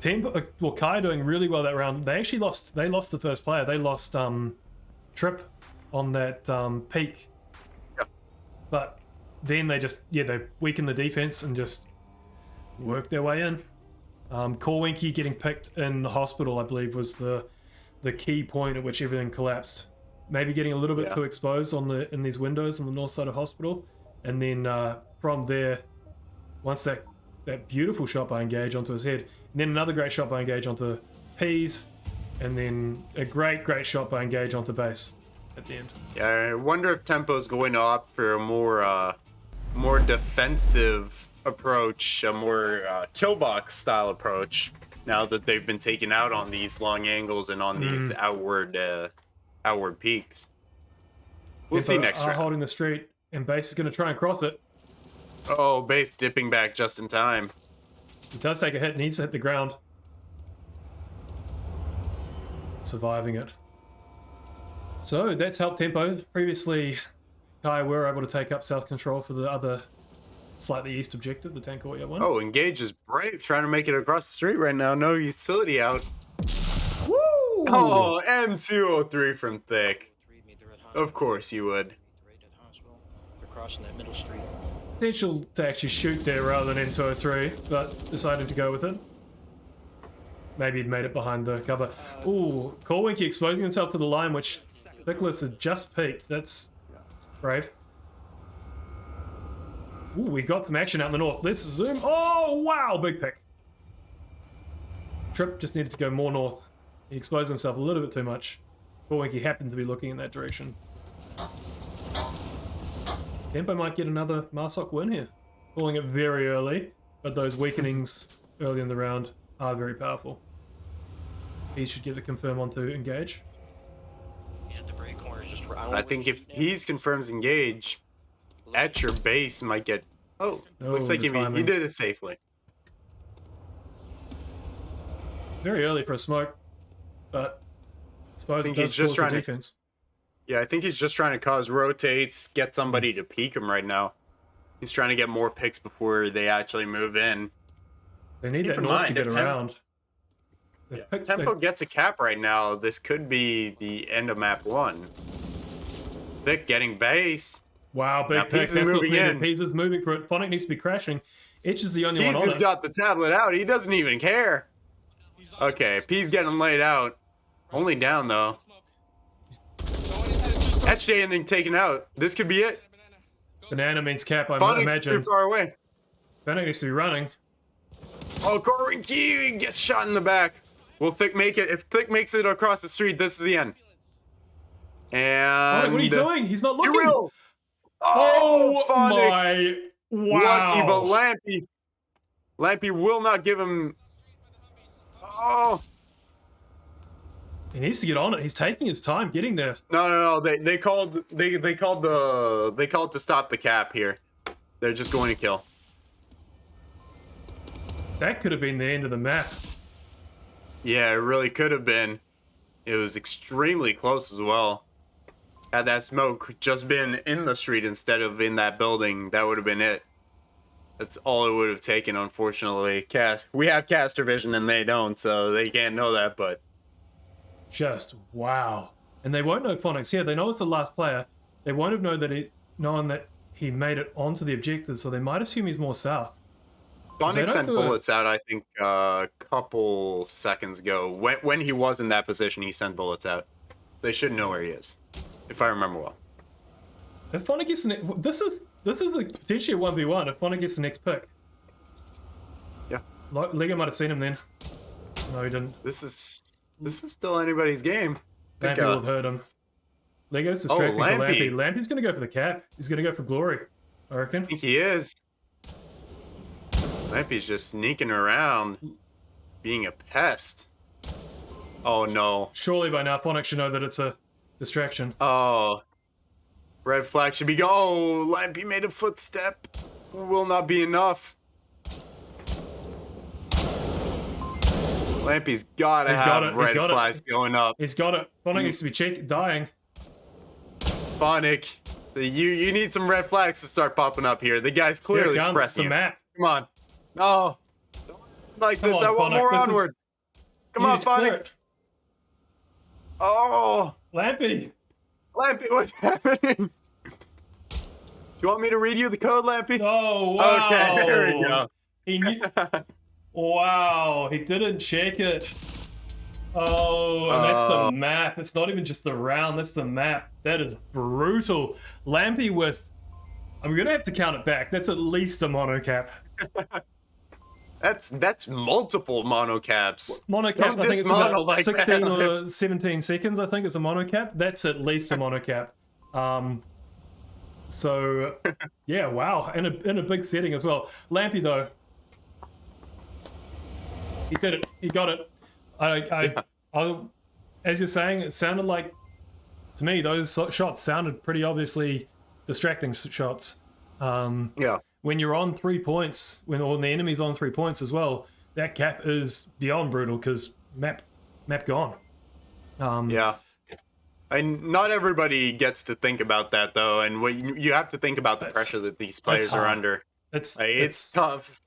doing really well that round. They actually lost the first player. They lost Trip on that peak. Yep. But then they weakened the defense and just worked their way in. Corwinky getting picked in the hospital, I believe, was the key point at which everything collapsed. Maybe getting a little bit too exposed in these windows on the north side of hospital, and then from there, once that beautiful shot by Engage onto his head, and then another great shot by Engage onto Peas, and then a great shot by Engage onto base at the end. Yeah, I wonder if Tempo's going to opt for a more defensive approach, a more kill box style approach, now that they've been taken out on these long angles and on these outward peaks. We'll see next round. Holding the street, and base is going to try and cross it. Oh, base dipping back just in time. He does take a hit, needs to hit the ground. Surviving it. So that's helped Tempo. Previously, Kai were able to take up south control for the other slightly east objective, the tank courtyard one. Oh, Engage is brave, trying to make it across the street right now. No utility out. Woo! Oh, M203 from Thick. Of course you would. They're crossing that middle street. Potential to actually shoot there rather than M203, but decided to go with it. Maybe he'd made it behind the cover. Ooh, Corwinky exposing himself to the line, which Nicholas had just peaked. That's brave. Ooh, we got some action out in the north. Let's zoom. Oh, wow, big pick. Trip just needed to go more north. He exposed himself a little bit too much. Corwinky happened to be looking in that direction. Tempo might get another Marsoc win here. Calling it very early, but those weakenings early in the round are very powerful. He should get a confirm onto Engage. Yeah, the break corner is just. I think if Peas confirms Engage, at your base might get... Oh, looks like he did it safely. Very early for a smoke, but I suppose think it he's does just cause the trying to- defense. Yeah, I think he's just trying to cause rotates, get somebody to peek him right now. He's trying to get more picks before they actually move in. They need Keep that in north to mind, get if around. If Tempo gets a cap right now, this could be the end of map 1. Thick getting base. Wow, Now big pick. Peas is That's what's moving needed. in. Peas is moving for it. Phonic needs to be crashing. Itch is the only one Peas on has it. got the tablet out. He doesn't even care. Okay, Peas getting laid out. Only down, though. Etch ending taken out. This could be it. Banana means cap, I Phoenix imagine. too far away. Banana needs to be running. Oh, Korinki gets shot in the back. Will Thick make it? If Thick makes it across the street, this is the end. And Oh, what are you doing? He's not He looking. will. Oh Phonic. my! Wow. Lucky, but Lampy will not give him. Oh He needs to get on it. He's taking his time getting there. no! They called to stop the cap here. They're just going to kill. That could have been the end of the map. Yeah, it really could have been. It was extremely close as well. Had that smoke just been in the street instead of in that building, that would have been it. That's all it would have taken, unfortunately. We have caster vision and they don't, so they can't know that, but... Just wow. And they won't know Phonics here. They know it's the last player. They won't have known that he made it onto the objective, so they might assume he's more south. Phonics sent bullets out, I think, a couple seconds ago. When he was in that position, he sent bullets out. So they should know where he is, if I remember well. If Phonic gets this is potentially a 1v1 if Phonic gets the next pick. Yeah. Lego might have seen him then. No, he didn't. This is still anybody's game. Lampy will have heard him. Lego's distracting for Lampy. Lampy. Lampy's going to go for the cap. He's going to go for glory, I reckon. I think he is. Lampy's just sneaking around, being a pest. Oh no. Surely by now, Phonic should know that it's a distraction. Oh. Red flag should be go. Oh, Lampy made a footstep. Will not be enough. Lampy's gotta have red flags going up. He's got it. Phonic needs to be dying. Phonic, you need some red flags to start popping up here. The guy's clearly expressing the map. Come on. No. Don't like this. I want more onward. Come on, Phonic. Oh. Lampy, what's happening? Do you want me to read you the code, Lampy? Oh, wow. Okay, there we go. He knew. Wow, he didn't check it. Oh, and that's the map. It's not even just the round, that's the map. That is brutal. Lampy with... I'm going to have to count it back. That's at least a monocap. That's multiple monocaps. Monocap, I think it's about like 16 or 17 seconds, I think, is a monocap. That's at least a monocap. So, yeah, wow. In a big setting as well. Lampy, though. He did it. He got it. As you're saying, it sounded like, to me, those shots sounded pretty obviously distracting shots. Yeah. When you're on 3 points, when the enemy's on 3 points as well, that cap is beyond brutal because map gone. Yeah. And not everybody gets to think about that though, and what you have to think about the pressure that these players are under. It's tough.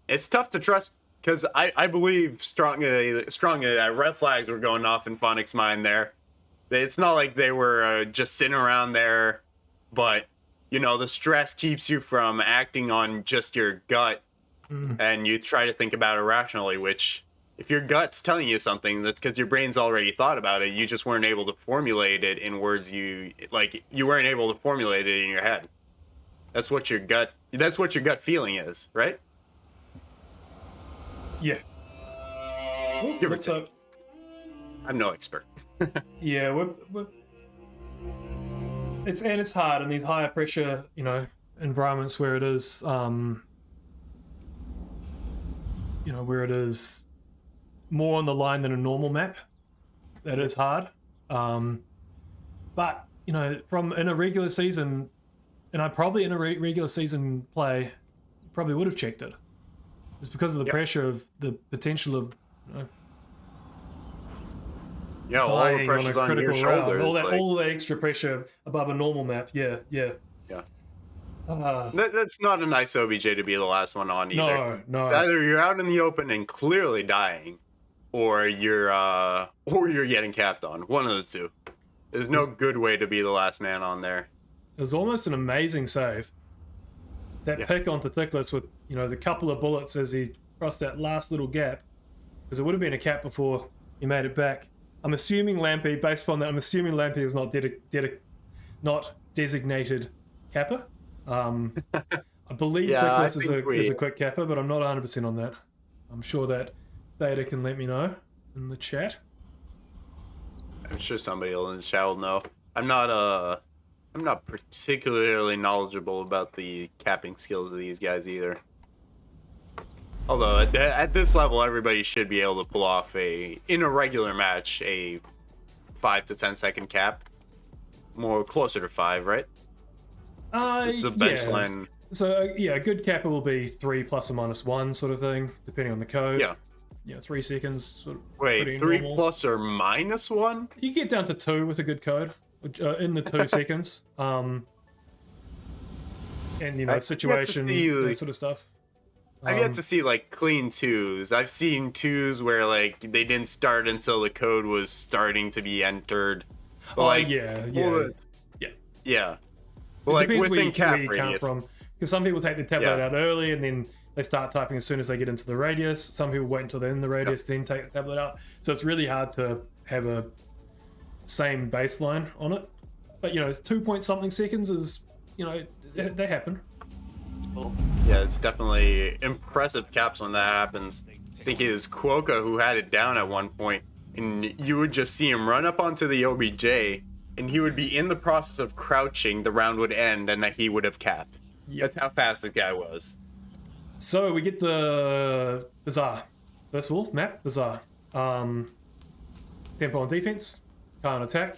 It's tough to trust because I believe strongly that red flags were going off in Phonic's mind there. It's not like they were just sitting around there, but you know, the stress keeps you from acting on just your gut, and you try to think about it rationally, which if your gut's telling you something, that's because your brain's already thought about it. You just weren't able to formulate it in words you weren't able to formulate it in your head. That's what your gut feeling is, right? Yeah. Give or take. I'm no expert. Yeah, it's hard in these higher pressure, environments where it is, where it is more on the line than a normal map. That is hard. But from in a regular season, and I probably in a regular season play, probably would have checked it. It's because of the pressure of the potential of. Yeah, all the pressure's on your shoulders. All that extra pressure above a normal map. Yeah. That's not a nice OBJ to be the last one on either. No. It's either you're out in the open and clearly dying, or you're getting capped on. One of the two. There's no good way to be the last man on there. It was almost an amazing save. That pick onto Thickless with the couple of bullets as he crossed that last little gap, because it would have been a cap before he made it back. I'm assuming Lampy, based upon that, is not not designated capper. I believe Yeah, I Thickness is think a quick capper, but I'm not 100% on that. I'm sure that Theta can let me know in the chat. I'm sure somebody in the chat will know. I'm not particularly knowledgeable about the capping skills of these guys either. Although at this level, everybody should be able to pull off in a regular match, a 5 to 10 second cap. More closer to 5, right? It's the bench yes. line. So yeah, a good capper will be 3 plus or minus 1 sort of thing, depending on the code. Yeah. Yeah, 3 seconds. Sort of Wait, pretty 3 normal. plus or minus 1? You get down to 2 with a good code, in the 2 seconds. And you know, I've yet to situation, see, that sort of stuff. I've yet to see like clean 2s. I've seen 2s where like they didn't start until the code was starting to be entered. But, like, yeah. Yeah. It Like depends within cap where you count radius. from. Because some people take the tablet Yeah. out early and then they start typing as soon as they get into the radius. Some people wait until they're in the radius, then take the tablet out. So it's really hard to have a same baseline on it. But you know, 2 point something seconds is, you know, they happen. Yeah, it's definitely impressive caps when that happens. I think it was Quokka who had it down at one point, and you would just see him run up onto the OBJ, and he would be in the process of crouching, the round would end, and that he would have capped. Yep. That's how fast the guy was. So we get the Bazaar. First of all, map, Bazaar. Tempo on defense, Kai on attack.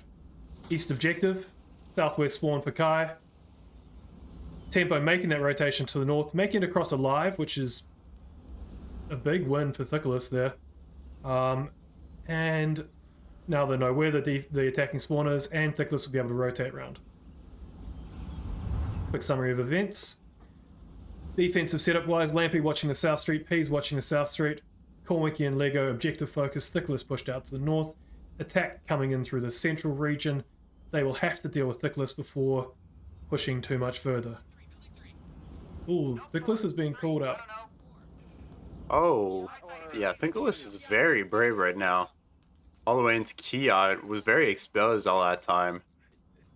East objective, southwest spawn for Kai. Tempo making that rotation to the north, making it across alive, which is a big win for Thickless there. And now they know where the attacking spawn is, and Thickless will be able to rotate around. Quick summary of events. Defensive setup wise, Lampy watching the South Street, P's watching the South Street, Corwinky and Lego objective focus, Thickless pushed out to the north, attack coming in through the central region. They will have to deal with Thickless before pushing too much further. Ooh, Thickless is being called out. Oh, yeah, Finkelus is very brave right now. All the way into Kia, it was very exposed all that time.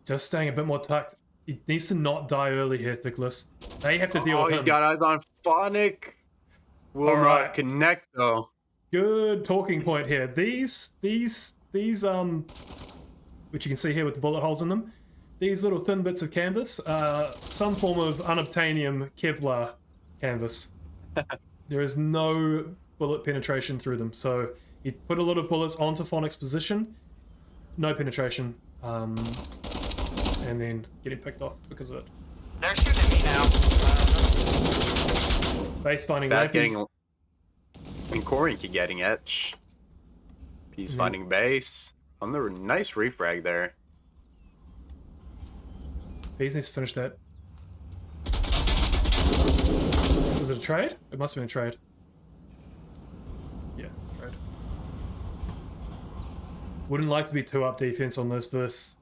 Just staying a bit more tucked. He needs to not die early here, Thickless. They have to deal with him. He's got eyes on Phonic. Will All right. not connect though. Good talking point here. These, which you can see here with the bullet holes in them, these little thin bits of canvas are some form of unobtainium Kevlar canvas. There is no bullet penetration through them. So you put a lot of bullets onto Phonic's position, no penetration, and then getting picked off because of it. They're shooting me now. Base finding That's Lampy. getting. And Corwinky getting etch. He's finding base. On the nice refrag there. Bees needs to finish that. Was it a trade? It must have been a trade. Yeah, trade. Wouldn't like to be 2 up defense on this versus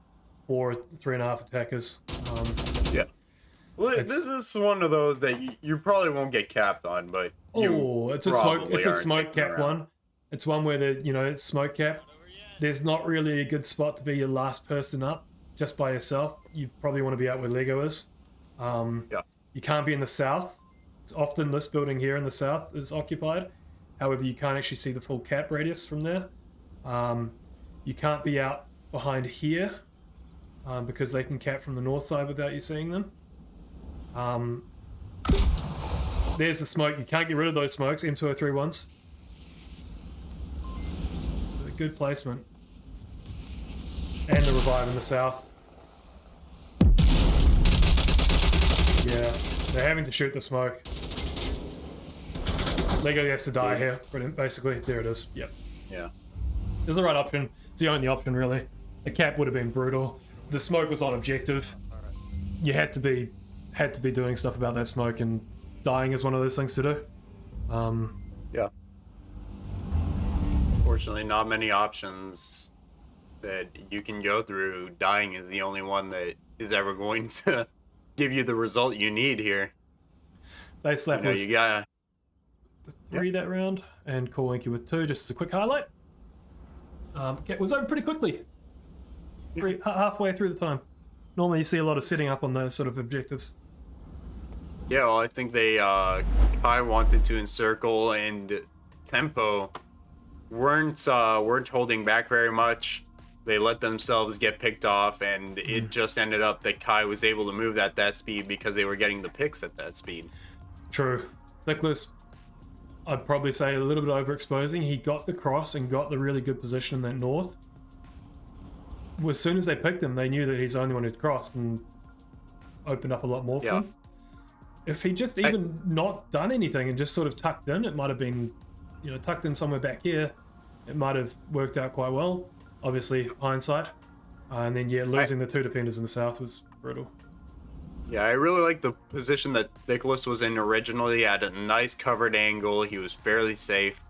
4 3.5 attackers. Yeah. Well, It's- this is one of those that you probably won't get capped on, but you It's a smoke. probably It's a aren't smoke getting cap around. one. It's one where it's smoke cap. There's not really a good spot to be your last person up just by yourself. You probably want to be out where Lego is. Yeah. You can't be in the south. It's often this building here in the south is occupied. However, you can't actually see the full cap radius from there. You can't be out behind here because they can cap from the north side without you seeing them. There's the smoke. You can't get rid of those smokes. M2031s. Good placement. And the revive in the south. Yeah, they're having to shoot the smoke. Lego has to die here, basically. There it is. Yep. Yeah. It's the right option. It's the only option, really. The cap would have been brutal. The smoke was on objective. You had to be doing stuff about that smoke, and dying is one of those things to do. Yeah. Fortunately, not many options that you can go through. Dying is the only one that is ever going to give you the result you need here. Base slap was You gotta. 3 that round, and Corwinky with 2, just as a quick highlight. It was over pretty quickly. Halfway through the time. Normally you see a lot of setting up on those sort of objectives. Yeah, well, I think they Kai wanted to encircle, and Tempo weren't holding back very much. They let themselves get picked off, and it just ended up that Kai was able to move at that speed because they were getting the picks at that speed. True. Nicholas, I'd probably say a little bit overexposing. He got the cross and got the really good position in that north. As soon as they picked him, they knew that he's the only one who'd crossed and opened up a lot more for him. If he just even not done anything and just sort of tucked in, it might have been, tucked in somewhere back here. It might have worked out quite well. Obviously, hindsight. And then, losing the two defenders in the south was brutal. Yeah, I really like the position that Nicholas was in originally at a nice covered angle. He was fairly safe.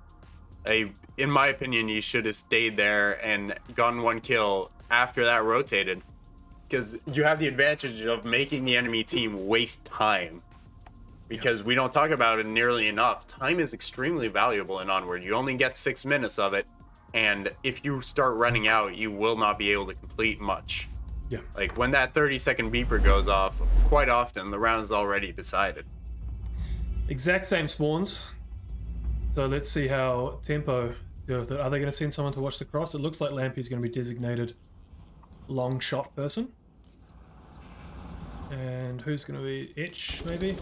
In my opinion, he should have stayed there and gotten one kill after that rotated. Because you have the advantage of making the enemy team waste time. Because we don't talk about it nearly enough. Time is extremely valuable in Onward. You only get 6 minutes of it. And if you start running out, you will not be able to complete much. Yeah. Like when that 30-second beeper goes off, quite often the round is already decided. Exact same spawns. So let's see how Tempo do with it. Are they going to send someone to watch the cross? It looks like Lampy's going to be designated long shot person. And who's going to be Etch, maybe?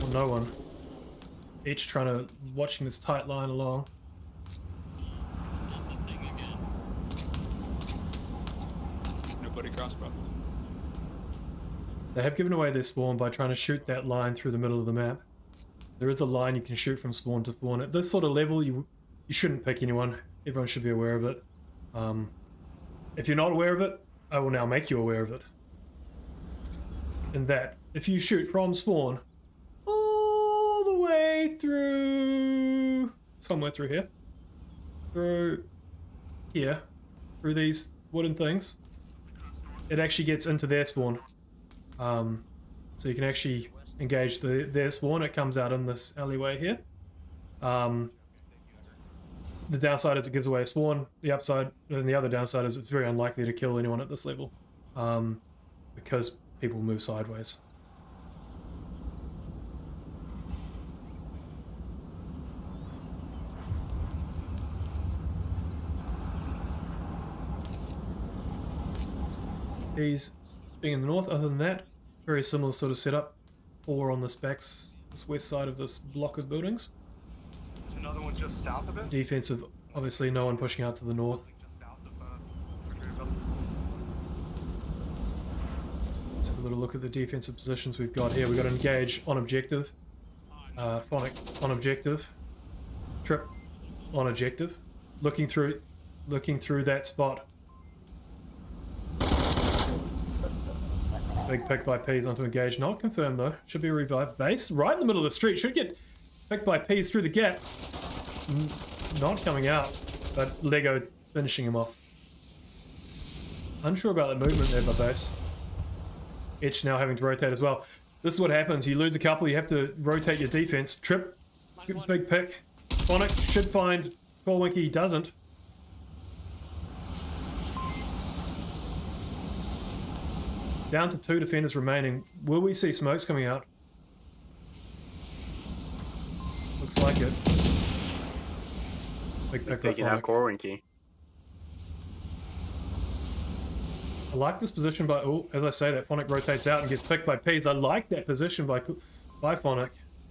Or no one. Etch watching this tight line along. Nobody crossbow. They have given away their spawn by trying to shoot that line through the middle of the map. There is a line you can shoot from spawn to spawn. At this sort of level, you shouldn't pick anyone. Everyone should be aware of it. If you're not aware of it, I will now make you aware of it. And that, if you shoot from spawn all the way through... somewhere through here. Through here. Through these wooden things. It actually gets into their spawn. So you can actually engage their spawn. It comes out in this alleyway here. The downside is it gives away a spawn. The upside, and the other downside is it's very unlikely to kill anyone at this level. Because people move sideways. He's being in the north. Other than that, very similar sort of setup. 4 on this this west side of this block of buildings. There's another one just south of it. Defensive, obviously no one pushing out to the north. Just south of Let's have a little look at the defensive positions we've got here. We've got Engage on objective. Phonic on objective. Trip on objective. Looking through that spot. Big pick by Peas onto Engage. Not confirmed though. Should be a revive. Base right in the middle of the street. Should get picked by Peas through the gap. Not coming out. But Lego finishing him off. Unsure about the movement there by Base. Etch now having to rotate as well. This is what happens. You lose a couple. You have to rotate your defense. Trip. Big pick. Phonic should find Corwinky. He doesn't. Down to 2 defenders remaining. Will we see smokes coming out? Looks like it. Big pick Taking out Corwinky. I like this position by... Oh, as I say, that Phonic rotates out and gets picked by Peas. I like that position by Phonic.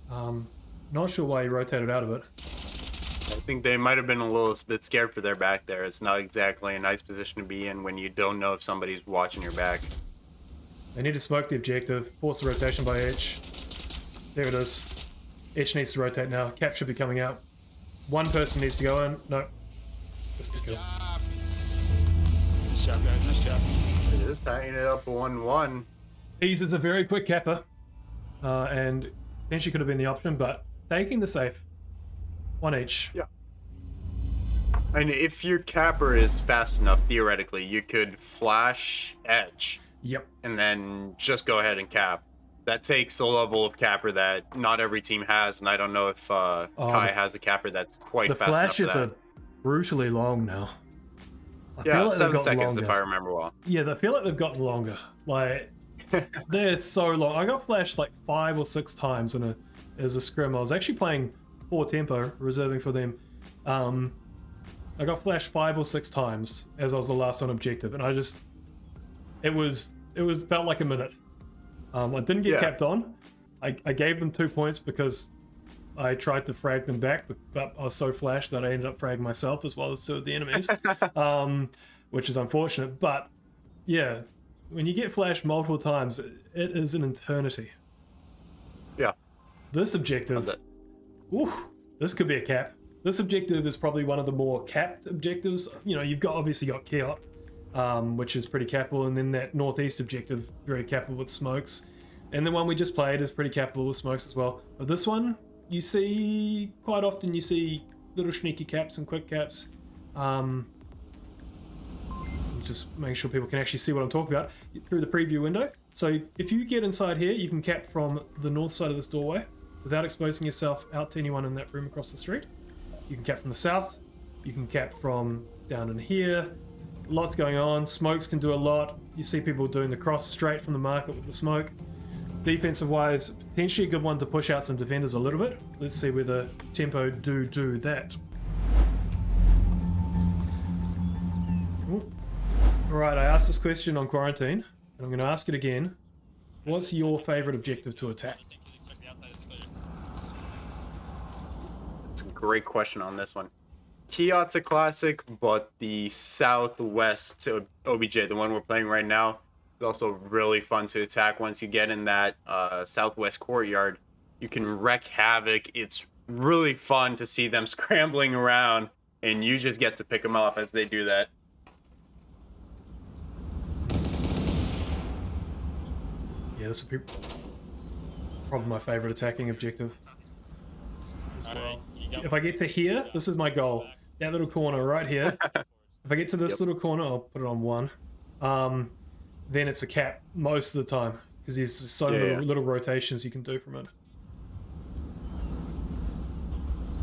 Not sure why he rotated out of it. I think they might have been a little bit scared for their back there. It's not exactly a nice position to be in when you don't know if somebody's watching your back. They need to smoke the objective. Force the rotation by Etch. There it is. Etch needs to rotate now. Cap should be coming out. One person needs to go in. No. Just the kill. Nice job, guys. Nice job. It is tying it up 1-1. Peas is a very quick capper. And potentially could have been the option, but taking the safe. 1 each. Yeah. And if your capper is fast enough, theoretically, you could flash Edge. Yep. And then just go ahead and cap. That takes a level of capper that not every team has, and I don't know if Kai has a capper that's quite fast enough for that. The flashes are brutally long now. I Yeah, feel like 7 they've seconds gotten if I remember well. Yeah, I feel like they've gotten longer. Like, They're so long. I got flashed like 5 or 6 times as a scrim. I was actually playing 4 tempo, reserving for them. I got flashed 5 or 6 times as I was the last on objective, and it felt like a minute. I didn't get capped on. I gave them 2 points because I tried to frag them back, but I was so flashed that I ended up fragging myself as well as 2 of the enemies, which is unfortunate. But yeah, when you get flashed multiple times, it is an eternity. Yeah. This objective, this could be a cap. This objective is probably one of the more capped objectives. You know, you've obviously got Kiot, which is pretty cappable, and then that northeast objective, very cappable with smokes. And the one we just played is pretty cappable with smokes as well. But this one, you see quite often, you see little sneaky caps and quick caps. Just making sure people can actually see what I'm talking about through the preview window. So if you get inside here, you can cap from the north side of this doorway without exposing yourself out to anyone in that room across the street. You can cap from the south. You can cap from down in here. Lots going on. Smokes can do a lot. You see people doing the cross straight from the market with the smoke. Defensive wise, potentially a good one to push out some defenders a little bit. Let's see whether tempo do that. Alright, I asked this question on quarantine, and I'm going to ask it again. What's your favorite objective to attack? It's a great question on this one. Kiot's a classic, but the southwest OBJ, the one we're playing right now, is also really fun to attack once you get in that southwest courtyard. You can wreak havoc. It's really fun to see them scrambling around, and you just get to pick them off as they do that. Yeah, this would be probably my favorite attacking objective as well. If I get to here, this is my goal. That little corner right here. If I get to this little corner, I'll put it on 1. Then it's a cap most of the time because there's so little rotations you can do from it.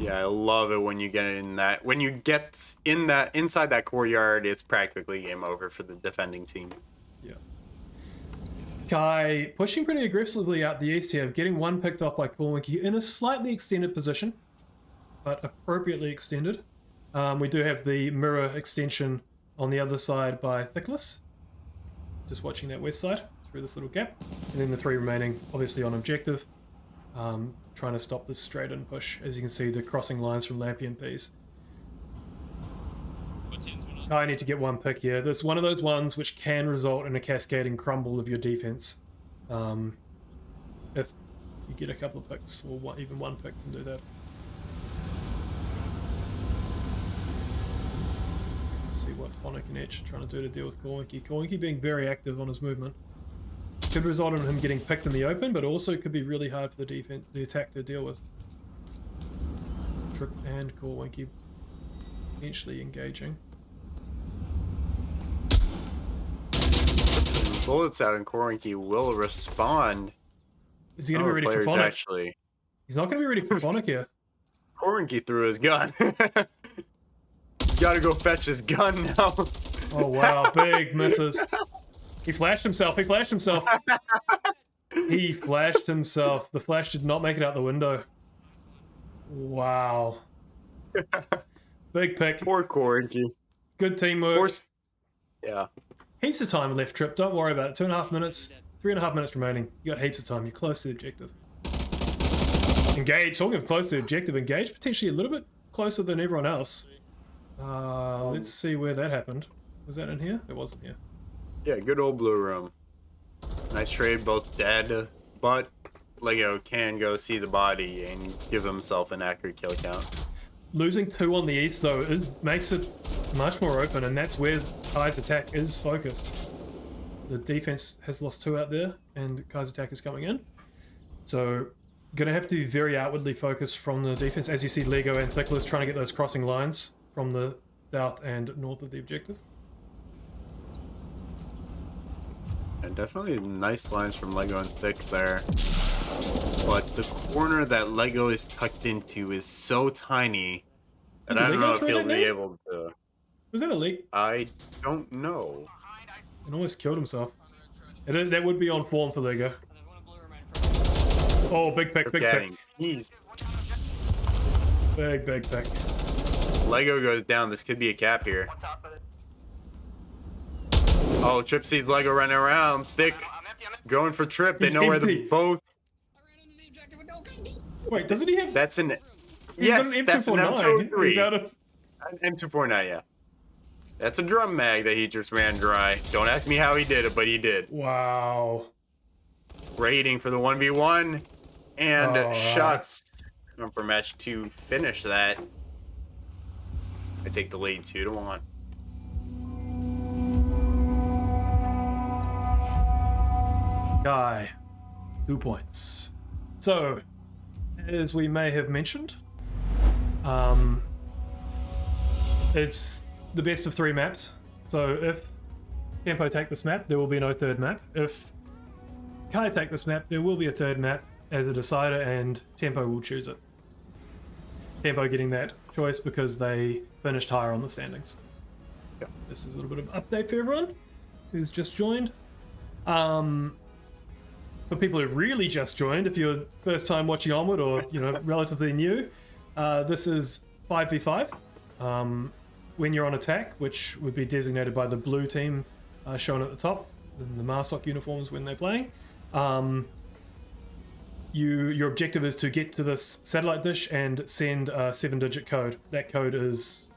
Yeah, I love it when you get in that. When you get in that inside that courtyard, it's practically game over for the defending team. Yeah. Kai pushing pretty aggressively out the east here, getting 1 picked off by Corwinky in a slightly extended position, but appropriately extended. We do have the mirror extension on the other side by Thickless. Just watching that west side through this little gap. And then the 3 remaining, obviously on objective. Trying to stop this straight in push. As you can see, the crossing lines from Lampy and Peas. I need to get 1 pick here. This is one of those ones which can result in a cascading crumble of your defense. If you get a couple of picks, or even 1 pick can do that. Let's see what Phonic and Etch are trying to do to deal with Corwinky. Corwinky being very active on his movement. Could result in him getting picked in the open, but also could be really hard for the attack to deal with. Trip and Corwinky eventually engaging. Bullets out and Corwinky will respond. Is he going to be ready for Phonic? Actually, he's not going to be ready for Phonic here. Corwinky threw his gun. He's got to go fetch his gun now. Oh wow, big misses. He flashed himself. He flashed himself. He flashed himself. The flash did not make it out the window. Wow. Big pick. Poor Corwinky. Good teamwork. Yeah. Heaps of time left, Trip. Don't worry about it. 2.5 minutes. 3.5 minutes remaining. You got heaps of time. You're close to the objective. Engage. Talking of close to the objective, Engage potentially a little bit closer than everyone else. Let's see where that happened. Was that in here? It wasn't here. Yeah, good old blue room. Nice trade, both dead, but Lego can go see the body and give himself an accurate kill count. Losing 2 on the east, though, makes it much more open, and that's where Kai's attack is focused. The defense has lost 2 out there, and Kai's attack is coming in. So, gonna have to be very outwardly focused from the defense, as you see Lego and Thickless trying to get those crossing lines from the south and north of the objective. And definitely nice lines from Lego and Thick there. But the corner that Lego is tucked into is so tiny that I don't know if he'll be able to. Was that a leak? I don't know. He almost killed himself. That would be on form for Lego. There's one in blue right in front. Oh, big pick, big pick. Getting. Jeez. Big pick. Lego goes down. This could be a cap here. What's up with it? Oh, Trip sees Lego running around. Thick. I'm empty. Going for Trip. They He's know where empty. they're both. I ran into the objective and don't go. Wait, doesn't he have... That's an... he's Yes, got an that's an M249. M203. He's out of... M249, yeah. That's a drum mag that he just ran dry. Don't ask me how he did it, but he did. Wow. Rating for the 1v1. And Alright. shots come for match to finish that. I take the lead 2-1. Guy, 2 points. So, as we may have mentioned, it's the best of 3 maps. So if Tempo take this map, there will be no third map. If Kai take this map, there will be a third map as a decider, and Tempo will choose it. Tempo getting that choice because they finished higher on the standings. Yep. This is a little bit of update for everyone who's just joined. For people who really just joined, if you're first time watching Onward or relatively new, this is 5v5. When you're on attack, which would be designated by the blue team shown at the top, in the Marsok uniforms when they're playing. Your objective is to get to this satellite dish and send a 7-digit code. That code is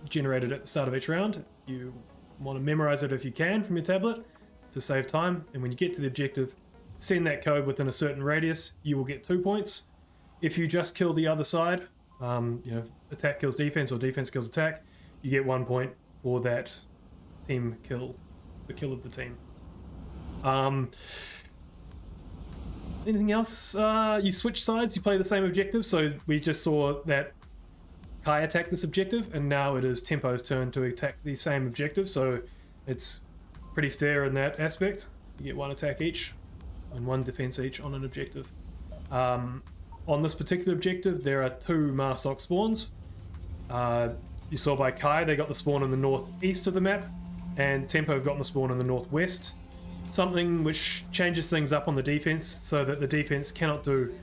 generated at the start of each round. You want to memorize it if you can from your tablet to save time, and when you get to the objective, send that code within a certain radius. You will get 2 points. If you just kill the other side, attack kills defense or defense kills attack, you get 1 point for that team kill, the kill of the team. Anything else? You switch sides, you play the same objective. So we just saw that Kai attacked this objective, and now it is Tempo's turn to attack the same objective. So it's pretty fair in that aspect. You get 1 attack each and 1 defense each on an objective. On this particular objective, there are 2 Marsok spawns. You saw by Kai, they got the spawn in the northeast of the map, and Tempo have gotten the spawn in the northwest. Something which changes things up on the defense so that the defense cannot do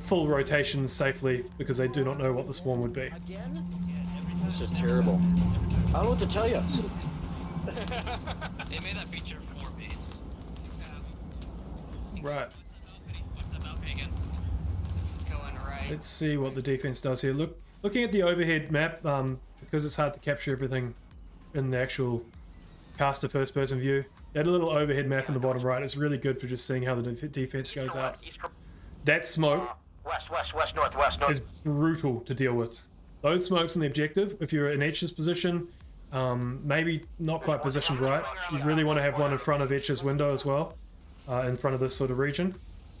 full rotations safely because they do not know what the spawn would be. Again? This is terrible. I don't know what to tell you. They made that feature for base. Right. What's up, Alpha again? This is going right. Let's see what the defense does here. Looking at the overhead map, because it's hard to capture everything in the actual caster first-person view, that little overhead map in the bottom right is really good for just seeing how the defense goes out. That smoke West, northwest. is brutal to deal with. Those smokes in the objective, if you're in Etch's position, maybe not quite positioned right, you really want to have one in front of Etch's window as well, in front of this sort of region.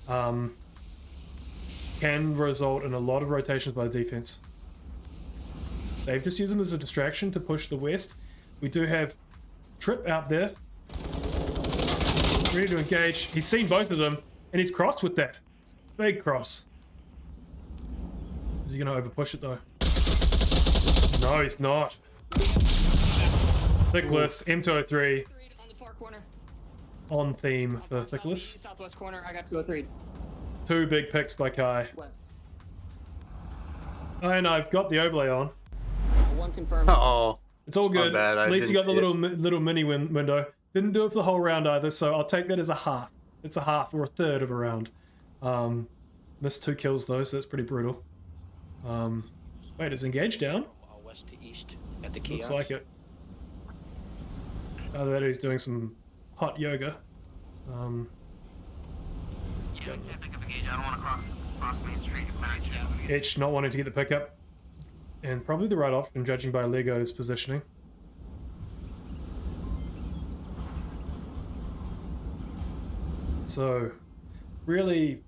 Can result in a lot of rotations by the defense. They've just used them as a distraction to push the west. We do have Trip out there, ready to engage. He's seen both of them, and he's crossed with that. Big cross. Is he going to overpush it, though? No, he's not. Thickless, M203, On the far corner. on theme for Thickless. Southwest corner, I got 203. 2 big picks by Kai. West. And I've got the overlay on. 1 confirmed. Uh-oh. It's all good. bad, I At least you didn't got the see little mini window. Didn't do it for the whole round either, so I'll take that as a half. It's a half or a third of a round. Missed 2 kills though, so that's pretty brutal. Wait, is Engage down? West to east at the Looks kiosk. like it. Either that or he's doing some hot yoga. Let's go. Pick up a gauge. I don't want to cross Main Street. Etch not wanting to get the pickup. And probably the right option, judging by Lego's positioning. So, really,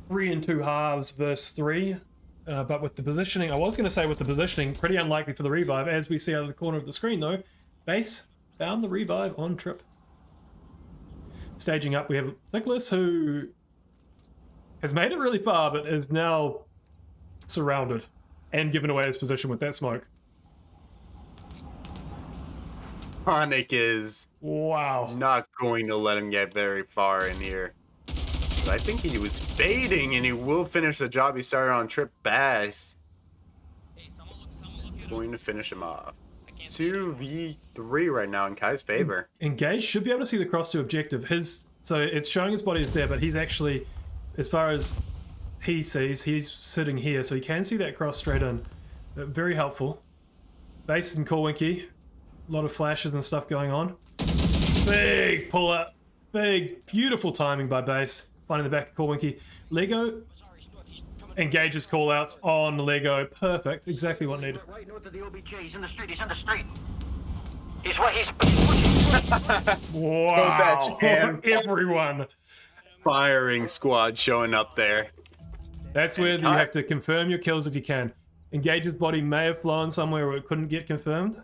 3 and 2 halves versus 3. But with the positioning, I was going to say with the positioning, pretty unlikely for the revive. As we see out of the corner of the screen, though, Base found the revive on Trip. Staging up, we have Nicholas, who has made it really far, but is now surrounded and given away his position with that smoke. Sonic is Wow. not going to let him get very far in here. But I think he was baiting, and he will finish the job he started on Trip Bass. Hey, someone look at Going to finish him off. I can't see it. 2v3 right now in Kai's favor. Engage should be able to see the cross to objective. So it's showing his body is there, but he's actually, as far as he sees, he's sitting here, so he can see that cross straight in. Very helpful. Base and Corwinky, a lot of flashes and stuff going on. Big pull up, big, beautiful timing by Base, finding the back of Corwinky. Lego engages callouts on Lego, perfect, exactly what needed. Right north of the OBJ. He's in the street. He's in the street. He's pushing. Wow, jam. everyone. Firing squad showing up there. That's where you have to confirm your kills if you can. Engage's body may have flown somewhere where it couldn't get confirmed,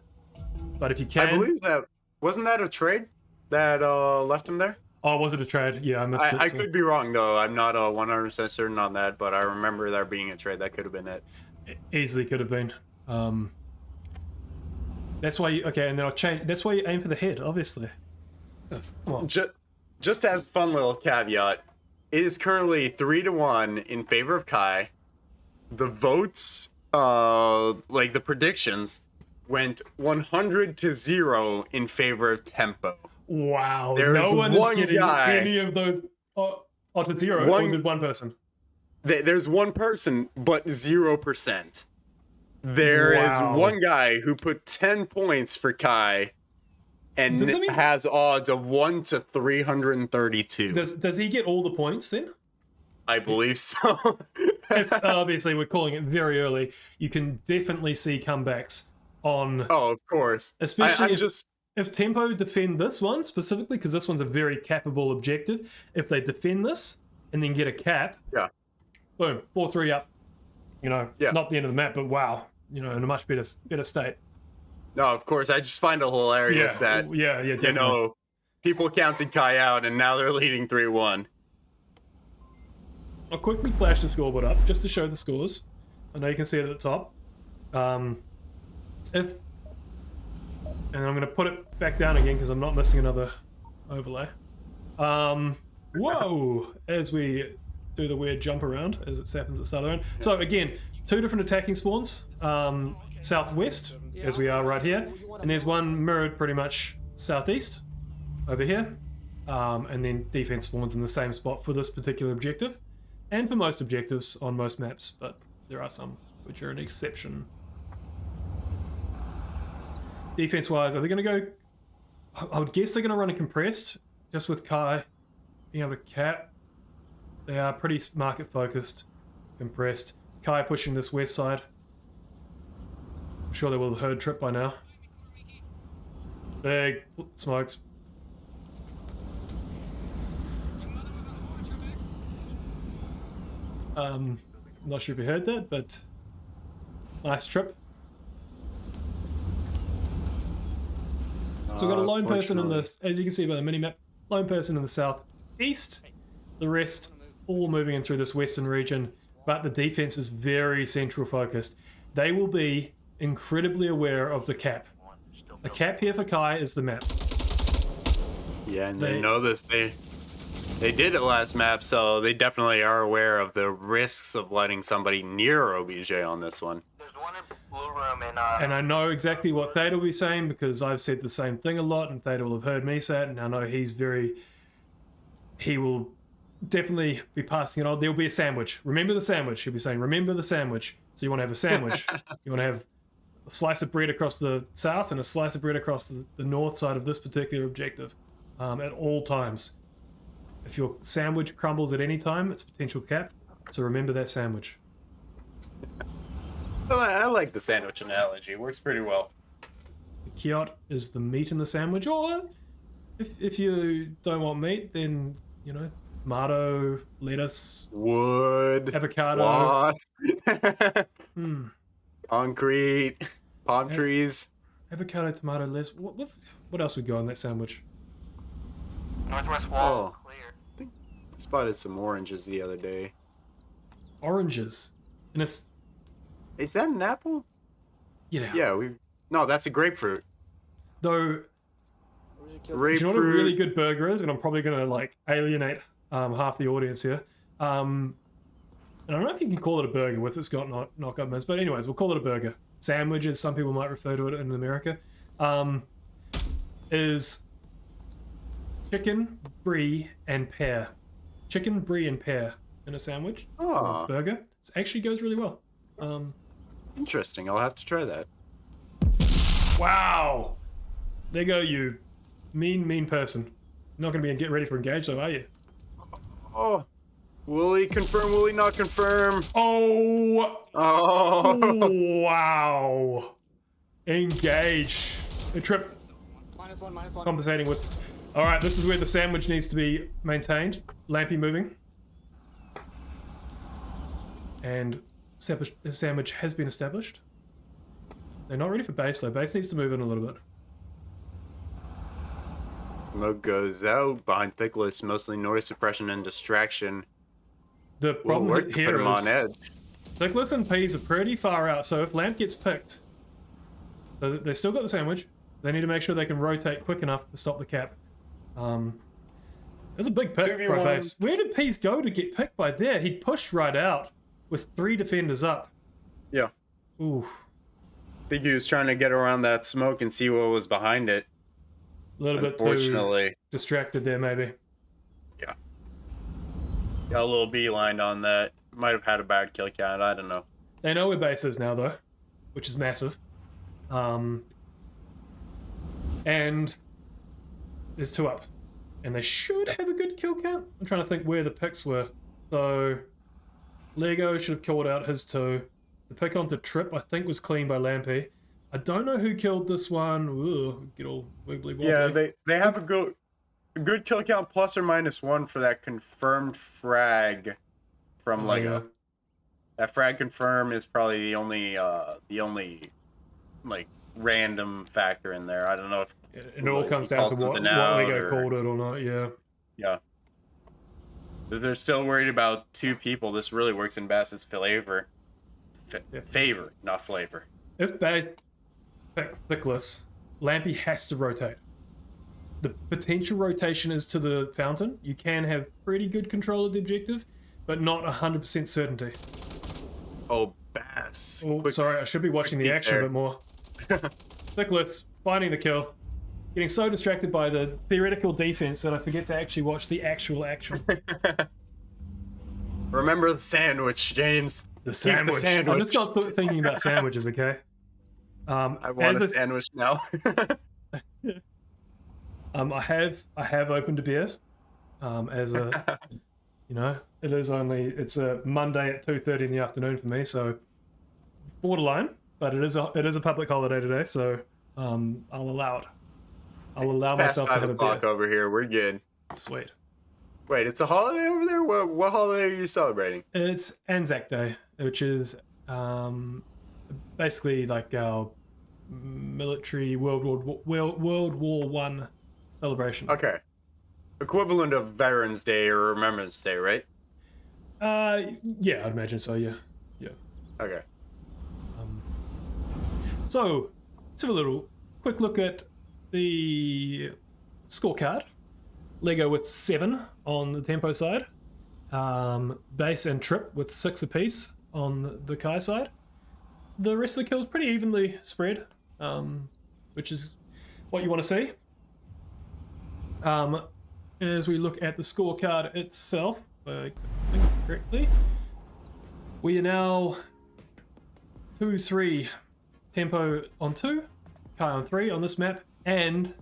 but if you can... I believe that... Wasn't that a trade that left him there? Oh, was it a trade? Yeah, I missed it. I so- could be wrong, though. I'm not 100% certain on that, but I remember there being a trade. That could have been it. Easily could have been. That's why you... Okay, and then I'll change... That's why you aim for the head, obviously. Well, Just as fun little caveat, it is currently 3-1 in favor of Kai. The votes, like the predictions, went 100-0 in favor of Tempo. wow. There no is one is one getting guy- any of those... Oh, to zero. One- Or did one person? There's one person, but 0%. There is Wow. one guy who put 10 points for Kai and Does that mean- has odds of 1 to 332. Does he get all the points then? I believe so. If, obviously, we're calling it very early. You can definitely see comebacks on... Oh, of course. Especially I'm if- just... If Tempo defend this one specifically, because this one's a very cappable objective, if they defend this and then get a cap, Yeah. boom, 4-3 up. You know, Yeah. not the end of the map, but wow, you know, in a much better state. No, of course. I just find it hilarious that, yeah, definitely. you know, people counted Kai out and now they're leading 3-1. I'll quickly flash the scoreboard up just to show the scores. I know you can see it at the top. And I'm going to put it back down again because I'm not missing another overlay. Whoa! As we do the weird jump around, as it happens at the start of the round. So again, 2 different attacking spawns. Southwest, as we are right here. And there's one mirrored pretty much southeast, over here. And then defense spawns in the same spot for this particular objective. And for most objectives on most maps, but there are some which are an exception. Defense-wise, are they going to go... I would guess they're going to run a compressed, just with Kai being able to cap. They are pretty market-focused, compressed. Kai pushing this west side. I'm sure they will have heard Trip by now. Big smokes. Not sure if you heard that, but nice Trip. So we've got a lone person in this, as you can see by the minimap, lone person in the southeast, the rest all moving in through this western region, but the defense is very central focused. They will be incredibly aware of the cap. The cap here for Kai is the map. Yeah, and They- they know this. They did it last map, so they definitely are aware of the risks of letting somebody near OBJ on this one. There's one in blue room and And I know exactly what Theta will be saying because I've said the same thing a lot, and Theta will have heard me say it, and I know he will definitely be passing it on. There'll be a sandwich. Remember the sandwich. He'll be saying, remember the sandwich. So you want to have a sandwich. You want to have a slice of bread across the south and a slice of bread across the north side of this particular objective at all times. If your sandwich crumbles at any time, it's potential cap. So remember that sandwich. So I like the sandwich analogy. It works pretty well. The kiot is the meat in the sandwich, or if you don't want meat, then you know, tomato, lettuce, Wood, avocado. cloth, Hmm. concrete, palm trees. Avocado, tomato, lettuce. What else would go on that sandwich? northwest wall Oh. clear. Spotted some oranges the other day. Oranges. And it's Is that an apple? you know. Yeah, no, that's a grapefruit. Though Do you know what a really good burger is? And I'm probably gonna like alienate half the audience here. And I don't know if you can call it a burger with it's got not got mince, but anyways, we'll call it a burger. Sandwich, as some people might refer to it in America, is chicken, brie, and pear. Chicken, brie, and pear in a sandwich or a burger. It actually goes really well. Interesting. I'll have to try that. Wow! There go you. Mean person. Not gonna be get ready for engage though, are you? Oh. Will he confirm? Will he not confirm? Oh! Oh! Wow! Engage. A trip -1. compensating with... Alright, this is where the sandwich needs to be maintained. Lampy moving. And the sandwich has been established. They're not ready for base though. Base needs to move in a little bit. Smoke goes out behind Thickless, mostly noise suppression and distraction. The Will problem work to put here him on is edge. Thickless and Peas are pretty far out, so if Lamp gets picked, so they've still got the sandwich, they need to make sure they can rotate quick enough to stop the cap. There's a big pick 2v1. for Base. Where did Peas go to get picked by there? He pushed right out with 3 defenders up. Yeah. Ooh. I think he was trying to get around that smoke and see what was behind it. A little bit too Unfortunately. distracted there, maybe. Yeah. Got a little beeline on that. Might have had a bad kill count. I don't know. They know where Base is now, though, which is massive. And there's 2 up. And they should have a good kill count. I'm trying to think where the picks were. So, Lego should have called out his 2. The pick onto Trip, I think, was clean by Lampy. I don't know who killed this one. Ooh, get all wiggly wobbly. Yeah, they have a good kill count ±1 for that confirmed frag from Lego. Yeah. That frag confirm is probably the only like random factor in there. I don't know if It all comes down to what Lego called it or not, yeah. Yeah. But they're still worried about 2 people. This really works in Bass's favor. Favor, not flavor. If Bass picks Thickless, Lampy has to rotate. The potential rotation is to the fountain. You can have pretty good control of the objective, but not 100% certainty. Oh, Bass. Oh, Quick- sorry, I should be watching the action a bit more. Thickless finding the kill. Getting so distracted by the theoretical defense that I forget to actually watch the actual action. Remember the sandwich, James. The sandwich. I just got thinking about sandwiches, okay? I want a sandwich now. I have opened a beer. As a, it's a Monday at 2:30 in the afternoon for me, so borderline. But it is a public holiday today, so I'll allow it. I'll allow myself to have a beer. Over here, we're good. Sweet. Wait, it's a holiday over there? What holiday are you celebrating? It's Anzac Day, which is basically like our military World War One celebration. Okay. Equivalent of Veterans Day or Remembrance Day, right? Yeah, I'd imagine so. Yeah. Okay. So let's have a little quick look at the scorecard. Lego with 7 on the tempo side. Base and Trip with 6 apiece on the Kai side. The rest of the kills pretty evenly spread, which is what you want to see. As we look at the scorecard itself, if I think correctly, we are now 2-3 tempo on 2, Kai on 3 on this map, and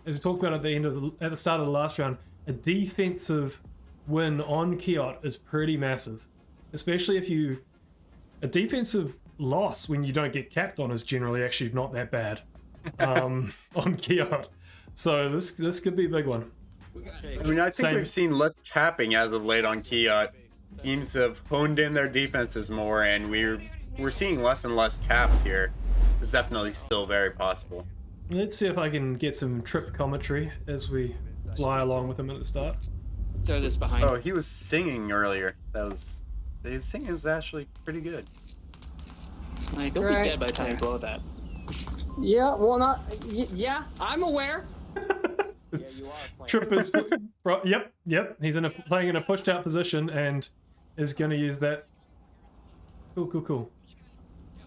as we talked about at the start of the last round, a defensive win on Kiot is pretty massive, especially if a defensive loss when you don't get capped on is generally actually not that bad on Kiot. So this could be a big one. I mean, I think we've seen less capping as of late on Kiot. Teams have honed in their defenses more, and we're seeing less and less caps here. It's definitely still very possible. Let's see if I can get some Trip commentary as we fly along with him at the start. Throw this behind. Oh, he was singing earlier. His singing was actually pretty good. Like, he'll be dead by the time you blow that. Yeah, well, not. Yeah, I'm aware. Trip is, yep. He's playing in a pushed out position and is going to use that. Cool.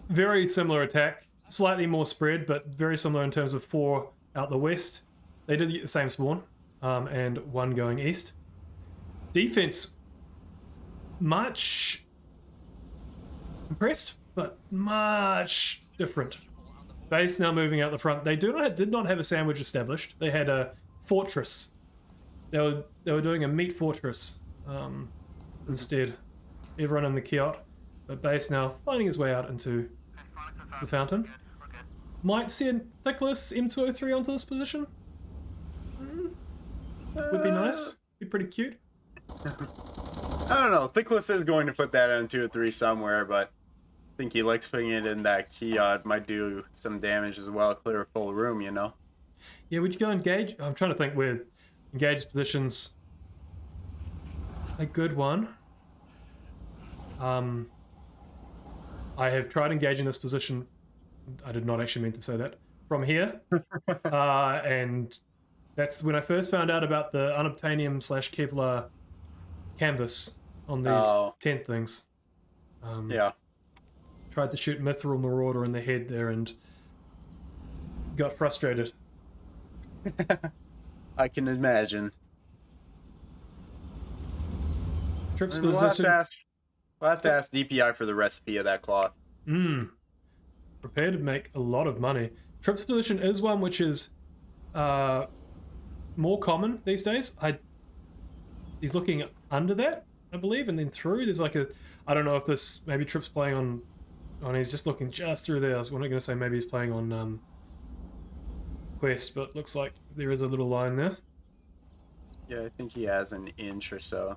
Very similar attack, slightly more spread, but very similar in terms of 4 out the west. They did get the same spawn, and 1 going east. Defense, much impressed, but much different. Base now moving out the front. They did not have a sandwich established. They had a fortress. They were doing a meat fortress instead. Everyone in the kiot, but Base now finding his way out into the fountain. Might see a Nicholas M203 onto this position. Would be nice. Be pretty cute. I don't know. Thickless is going to put that on 2 or 3 somewhere, but I think he likes putting it in that kiot. Might do some damage as well. Clear a full room, you know. Yeah, would you go engage? I'm trying to think where engage positions. A good one. I have tried engaging this position. I did not actually mean to say that. From here. And that's when I first found out about the unobtainium/Kevlar canvas on these tent things. Yeah. Tried to shoot Mithril Marauder in the head there and got frustrated. I can imagine. Trip's We'll have position. We'll have to ask DPI for the recipe of that cloth. Prepare to make a lot of money. Trip's position is one which is more common these days. He's looking under that, I believe, and then through. There's like I don't know if this, maybe Trip's playing on he's just looking just through there. I was not going to say maybe he's playing on Quest, but looks like there is a little line there. Yeah, I think he has an inch or so.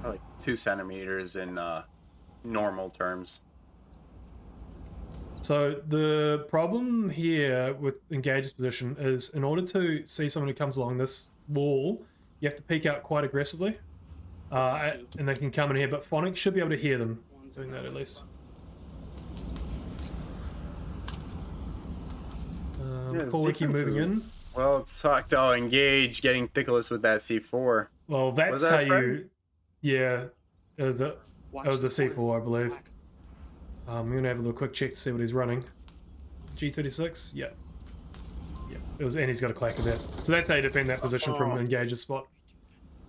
Like 2 centimeters in normal terms. So the problem here with Engage's position is, in order to see someone who comes along this wall, you have to peek out quite aggressively, and they can come in here. But Phonics should be able to hear them doing that at least. Wiki moving in. Well, it's sucked. Oh, Engage getting Thickless with that C4. Well, that's how you. Yeah, it was a C4, I believe. I'm gonna have a little quick check to see what he's running. G36, yeah. It was, and he's got a clack of that. So that's how you defend that position from Engage's spot.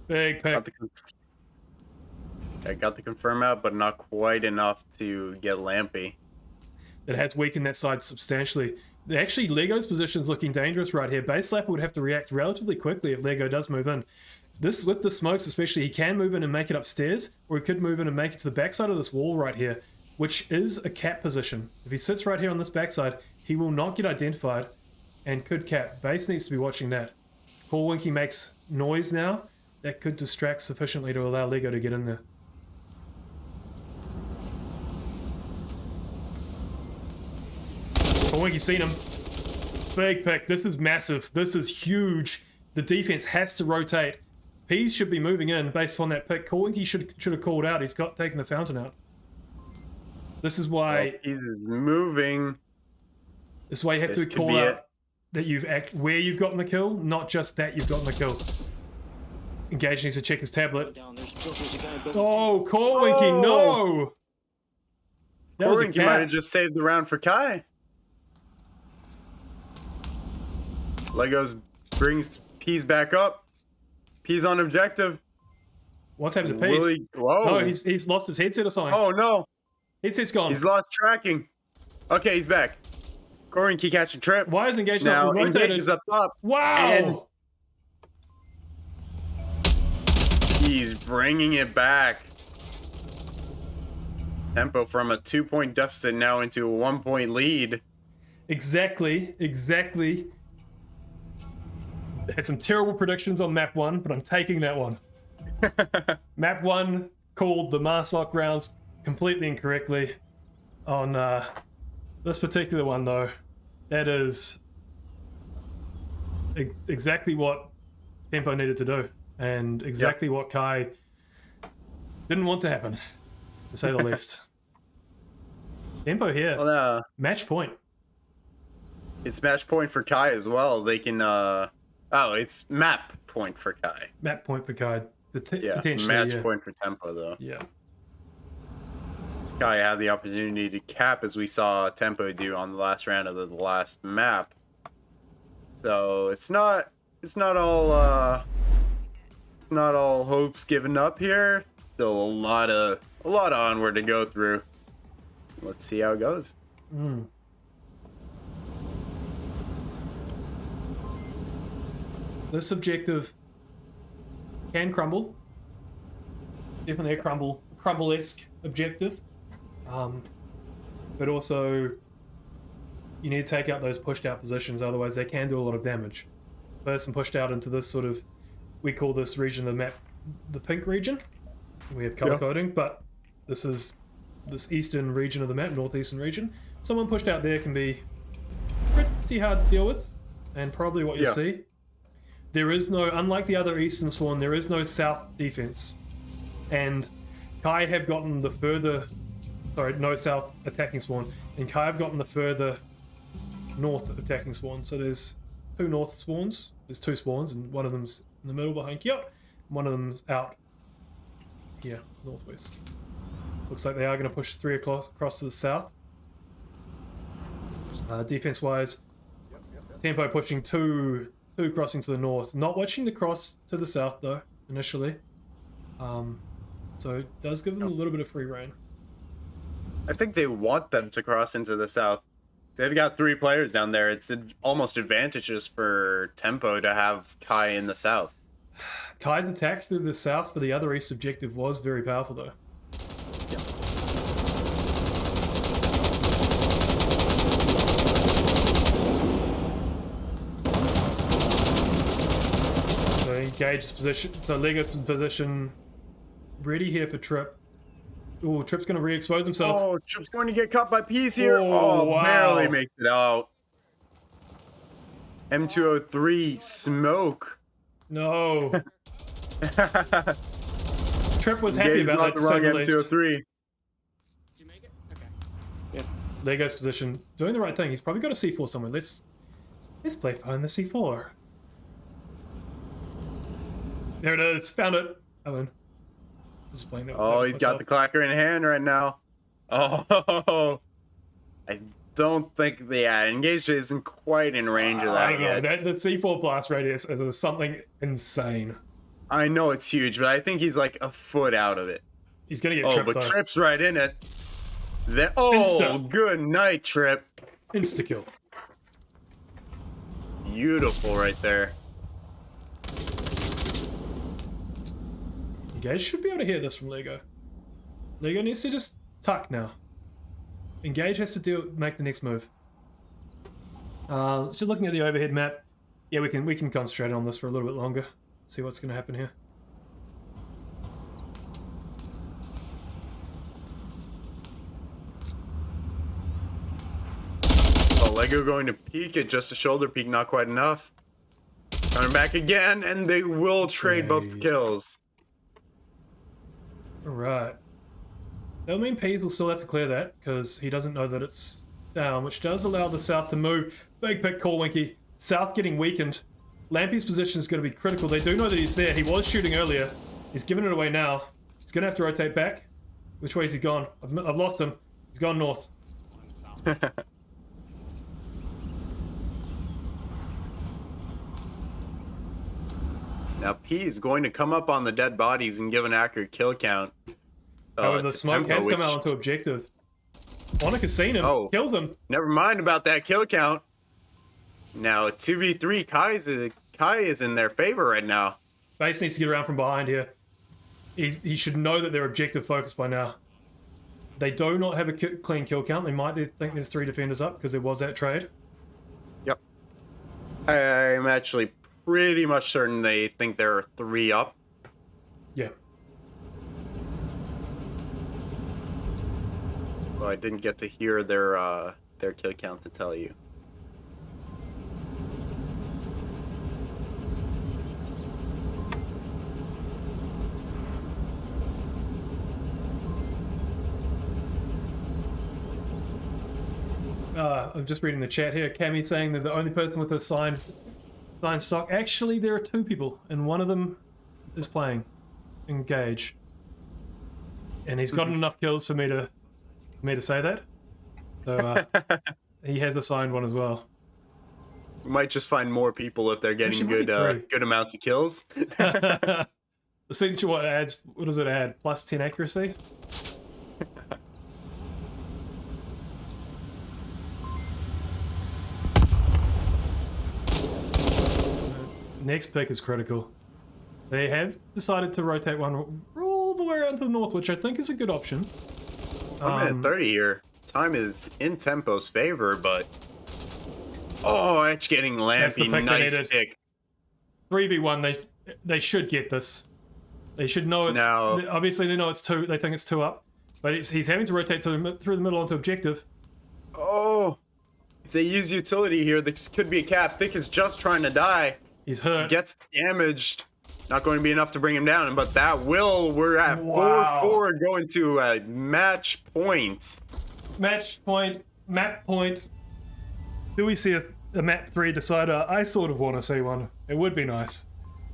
Big pick. I got the confirm out, but not quite enough to get Lampy. It has weakened that side substantially. Actually, Lego's position's looking dangerous right here. Base Slapper would have to react relatively quickly if Lego does move in. This, with the smokes especially, he can move in and make it upstairs, or he could move in and make it to the backside of this wall right here, which is a cap position. If he sits right here on this backside, he will not get identified and could cap. Base needs to be watching that. If Winky makes noise now, that could distract sufficiently to allow Lego to get in there. Winky's seen him. Big pick. This is massive. This is huge. The defense has to rotate. Peas should be moving in based upon that pick. Winky should have called out. He's taken the fountain out. This is why Peas is moving. This is why you have to call out that where you've gotten the kill, not just that you've gotten the kill. Engage needs to check his tablet. Oh, Winky, no! That was a Winky might have just saved the round for Kai. Legos brings Peas back up. Peas on objective. What's happened to Peas? Whoa. No, he's lost his headset or something. Oh no. Headset's gone. He's lost tracking. Okay, he's back. Winky catching Trip. Why is Engage now not rotated? Engage is up top. Wow! And he's bringing it back. Tempo from a 2-point deficit now into a 1-point lead. Exactly. Had some terrible predictions on map 1, but I'm taking that one. Map 1 called the Marslock rounds completely incorrectly. On this particular one, though, that is exactly what Tempo needed to do, and exactly what Kai didn't want to happen, to say the least. Tempo here, match point. It's match point for Kai as well. They can it's map point for Kai. Map point for Kai. Yeah, Potentially, match yeah. point for Tempo though. Yeah. Kai had the opportunity to cap, as we saw Tempo do on the last round of the last map. So it's not all hopes given up here. Still a lot of onward to go through. Let's see how it goes. This objective can crumble. Definitely a crumble-esque objective. But also, you need to take out those pushed out positions, otherwise they can do a lot of damage. Person pushed out into this sort of, we call this region of the map the pink region. We have color coding, but this is this eastern region of the map, northeastern region. Someone pushed out there can be pretty hard to deal with, and probably what you see. There is no, unlike the other eastern spawn, there is no south defense. And Kai have gotten the further, sorry, no south attacking spawn, and Kai have gotten the further north attacking spawn. So there's two north spawns, there's two spawns, and one of them's in the middle behind Kiot, and one of them's out here, northwest. Looks like they are going to push 3 across to the south. Defense-wise, Tempo pushing two crossing to the north. Not watching the cross to the south, though, initially. So it does give them a little bit of free reign. I think they want them to cross into the south. They've got 3 players down there. It's almost advantageous for Tempo to have Kai in the south. Kai's attack through the south for the other east objective was very powerful, though. So Engage's position, so Lego's position ready here for Trip. Oh, Trip's going to re-expose himself. Oh, Trip's going to get caught by Peas here. Oh, wow. Barely makes it out. M203 smoke. No. Trip was happy about that, to say the least. M203. Did you make it? Okay. Yeah. Lego's position, doing the right thing. He's probably got a C4 somewhere. Let's play behind the C4. There it is. Found it. I win. Just playing that. Oh, he's got the clacker in hand right now. Oh, I don't think the Engaged isn't quite in range of that I don't know. yet. The C4 blast radius is something insane. I know it's huge, but I think he's like a foot out of it. He's gonna get tripped, but though. Trip's right in it. Good night, Trip. Insta kill. Beautiful right there. Engage should be able to hear this from Lego. Lego needs to just tuck now. Engage has to make the next move. Just looking at the overhead map, yeah, we can concentrate on this for a little bit longer. See what's going to happen here. Oh, Lego going to peek it, just a shoulder peek, not quite enough. Coming back again, and they will trade both kills. Alright. That'll mean Peas will still have to clear that, because he doesn't know that it's down, which does allow the south to move. Big pick call, Winky. South getting weakened. Lampy's position is going to be critical. They do know that he's there. He was shooting earlier. He's giving it away now. He's going to have to rotate back. Which way is he gone? I've lost him. He's gone north. Now P is going to come up on the dead bodies and give an accurate kill count. The smoke has come out onto objective. Monik has seen him. Oh, kills him. Never mind about that kill count. Now 2v3, Kai is in their favor right now. Base needs to get around from behind here. He should know that they're objective focused by now. They do not have a clean kill count. They might think there's 3 defenders up because there was that trade. Yep. I'm actually pretty much certain they think there are 3 up. Yeah. Well, I didn't get to hear their kill count to tell you. I'm just reading the chat here. Cammy saying they're the only person with a signed stock. Actually, there are 2 people, and one of them is playing Engage, and he's gotten enough kills for me to say that. So he has a signed one as well. We might just find more people if they're getting good amounts of kills. The signature what does it add? Plus 10 accuracy? Next pick is critical. They have decided to rotate one all the way around to the north, which I think is a good option. 1 minute 30 here. Time is in Tempo's favor, but... Oh, it's getting lampy. Nice pick. 3v1, they should get this. They should know it's... Now, obviously, they know it's 2. They think it's 2 up. But he's having to rotate through the middle onto objective. oh, if they use utility here, this could be a cap. Thick is just trying to die. He's hurt. Gets damaged. Not going to be enough to bring him down, but that will. We're at 4-4 going to a match point. Match point. Map point. Do we see a map 3 decider? I sort of want to see one. It would be nice.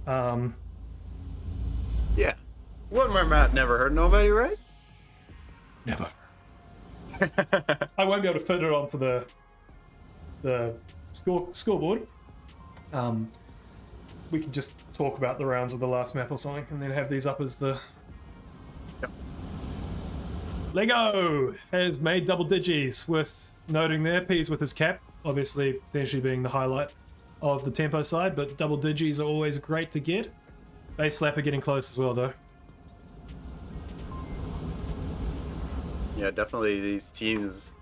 Yeah. One more map never hurt nobody, right? Never. I won't be able to fit it onto the scoreboard. We can just talk about the rounds of the last map or something, and then have these up as the... Yep. Lego has made double digis, with noting there, P's with his cap, obviously potentially being the highlight of the tempo side, but double digis are always great to get. Base slapper getting close as well, though. Yeah, definitely these teams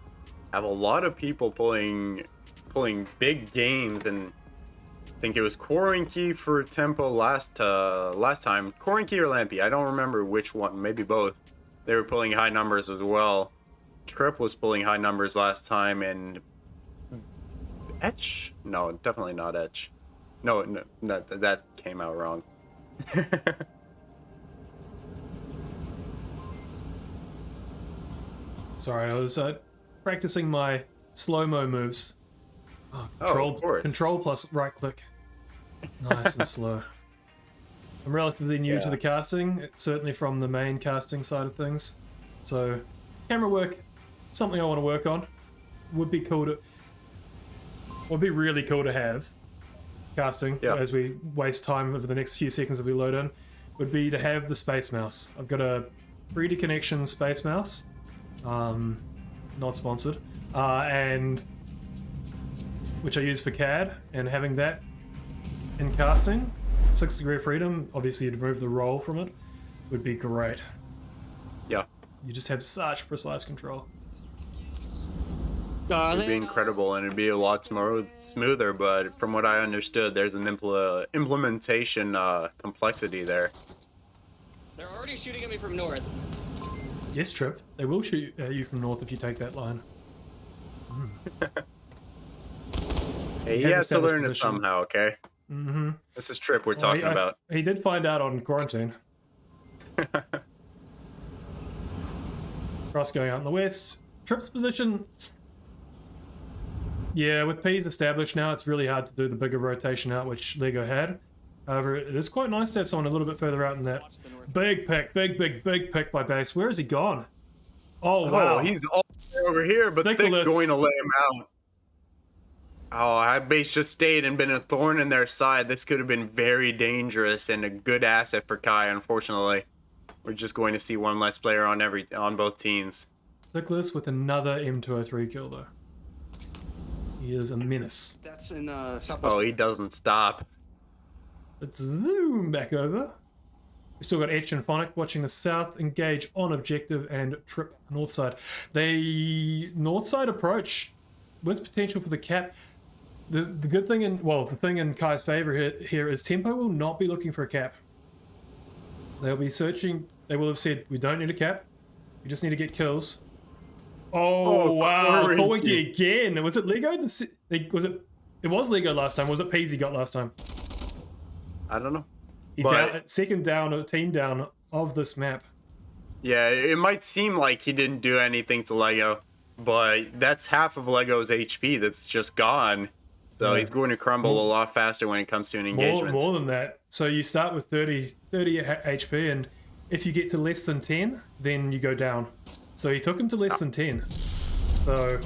have a lot of people pulling big games, and I think it was Quaranky for Tempo last time. Quaranky or Lampy, I don't remember which one, maybe both. They were pulling high numbers as well. Trip was pulling high numbers last time, and Etch? No, definitely not Etch. No, that came out wrong. Sorry, I was practicing my slow-mo moves. Control plus right click. Nice and slow. I'm relatively new to the casting, certainly from the main casting side of things. So, camera work, something I want to work on. Would be really cool to have. Casting, as we waste time over the next few seconds that we load in, would be to have the space mouse. I've got a 3D Connection space mouse, not sponsored, and which I use for CAD, and having that in casting, 6 degree of freedom, obviously you'd remove the roll from it, would be great. Yeah. You just have such precise control. It'd be incredible, and it'd be a lot smoother, but from what I understood, there's an implementation complexity there. They're already shooting at me from north. Yes, Trip. They will shoot at you from north if you take that line. Hey, he has to learn it somehow, okay? Mm-hmm. This is Trip we're talking about. He did find out on quarantine. Cross going out in the west. Trip's position... Yeah, with P's established now, it's really hard to do the bigger rotation out, which Lego had. However, it is quite nice to have someone a little bit further out than that. Big pick, big pick by base. Where has he gone? Oh, wow. Oh, he's all over here, but Thick going to lay him out. Oh, that base just stayed and been a thorn in their side. This could have been very dangerous and a good asset for Kai, unfortunately. We're just going to see one less player on both teams. Thickless with another M203 kill, though. He is a menace. That's in Southwest. Oh, he doesn't stop. Let's zoom back over. We still got Etch and Phonic watching the south, Engage on objective, and Trip north side. The north side approach with potential for the cap. The good thing the thing in Kai's favor here is Tempo will not be looking for a cap. They'll be searching. They will have said, we don't need a cap. We just need to get kills. Oh wow, Kawiki again. Was it Lego? It was Lego last time. Was it Peasy got last time? I don't know. Second down, team down of this map. Yeah, it might seem like he didn't do anything to Lego. but that's half of Lego's HP that's just gone. So Yeah. he's going to crumble a lot faster when it comes to an engagement. More than that. So you start with 30 HP, and if you get to less than 10, then you go down. So he took him to less than 10. So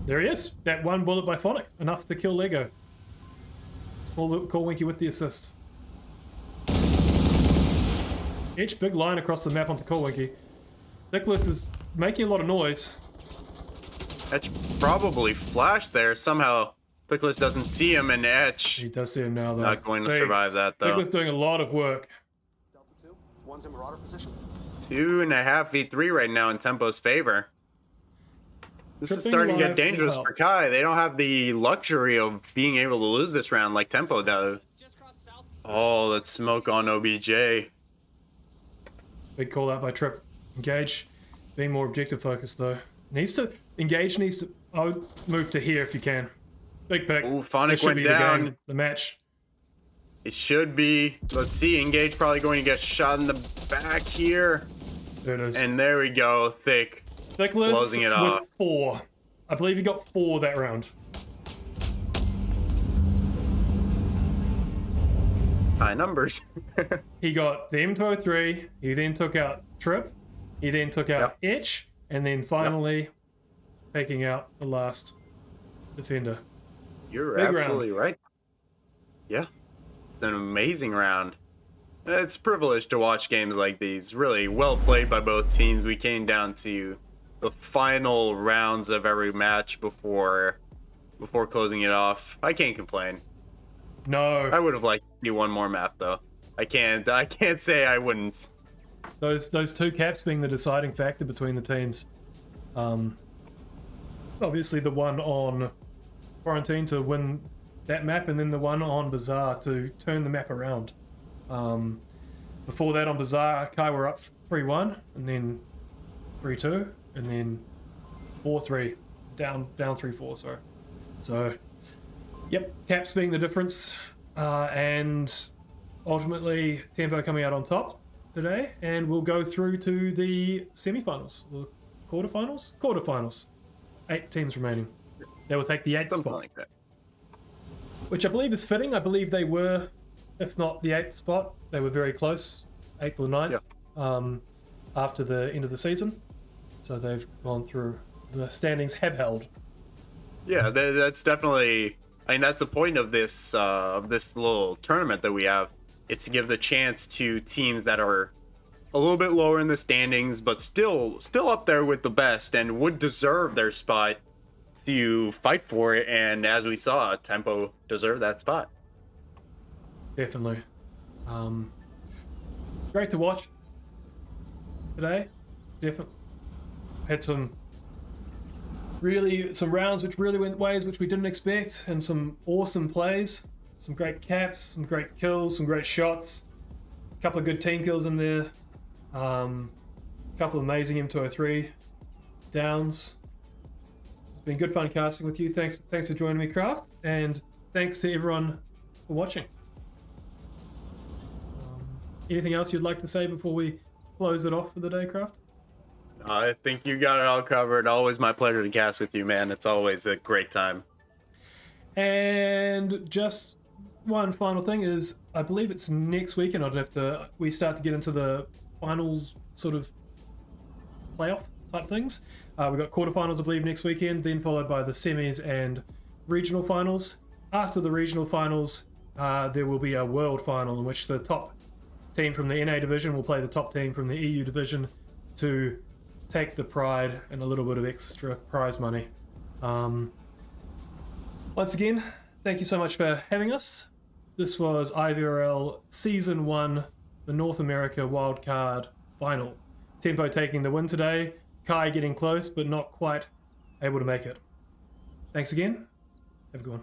there he is. That one bullet by Phonic, enough to kill Lego. Call Winky with the assist. Etch big line across the map onto Call Winky. Nicholas is making a lot of noise. Etch probably flashed there. Somehow Nicholas doesn't see him, and Etch He does see him now, though. not going to survive that, though. Nicholas doing a lot of work. Delta 2, one's in Marauder position. 2.5 v3 right now in Tempo's favor. This is Tripping starting to get alive dangerous will for Kai. They don't have the luxury of being able to lose this round like Tempo does. Just crossed south. Oh, that smoke on OBJ. Big call out by Trip. Engage. Being more objective focused, though. Engage needs to... I would move to here if you can. Big pick. Ooh, This Phonic should went be down. the match. It should be. Let's see. Engage probably going to get shot in the back here. There it is. And there we go. Thick. Nicholas closing it with off. 4. I believe he got 4 that round. High numbers. He got the M203. He then took out Trip. He then took out Etch. And then finally taking out the last defender. You're Big absolutely right. Yeah. It's an amazing round. It's a privilege to watch games like these. Really well played by both teams. We came down to the final rounds of every match before closing it off. I can't complain. No. I would have liked to see one more map though. I can't say I wouldn't. Those 2 caps being the deciding factor between the teams. Obviously the one on Quarantine to win that map, and then the one on Bazaar to turn the map around. Before that on Bazaar, Kai were up 3-1, and then 3-2, and then 4-3, down 3-4. Sorry. So, yep, caps being the difference, and ultimately Tempo coming out on top today, and we'll go through to the semi-finals, or quarterfinals. 8 teams remaining. They will take the 8th Something spot, like that. which I believe is fitting. I believe they were, if not the 8th spot, they were very close, 8th or 9th, after the end of the season. So they've gone through. The standings have held. Yeah, that's definitely. I mean, that's the point of this little tournament that we have, is to give the chance to teams that are a little bit lower in the standings, but still up there with the best and would deserve their spot, to fight for it. And as we saw, Tempo deserved that spot. Definitely. Great to watch today. Definitely had some rounds which really went ways which we didn't expect, and some awesome plays, some great caps, some great kills, some great shots, a couple of good team kills in there, a couple of amazing M203 downs. It's been good fun casting with you. Thanks for joining me, Craft, and thanks to everyone for watching. Anything else you'd like to say before we close it off for the day, Craft? I think you got it all covered. Always my pleasure to cast with you, man. It's always a great time. And just one final thing is, I believe it's next weekend. We start to get into the finals sort of playoff type things. We've got quarterfinals, I believe, next weekend, then followed by the semis and regional finals. After the regional finals, there will be a world final in which the top team from the NA division will play the top team from the EU division to take the pride and a little bit of extra prize money. Once again, thank you so much for having us. This was IVRL Season 1, the North America Wildcard Final. Tempo taking the win today, Kai getting close but not quite able to make it. Thanks again. Have a good one.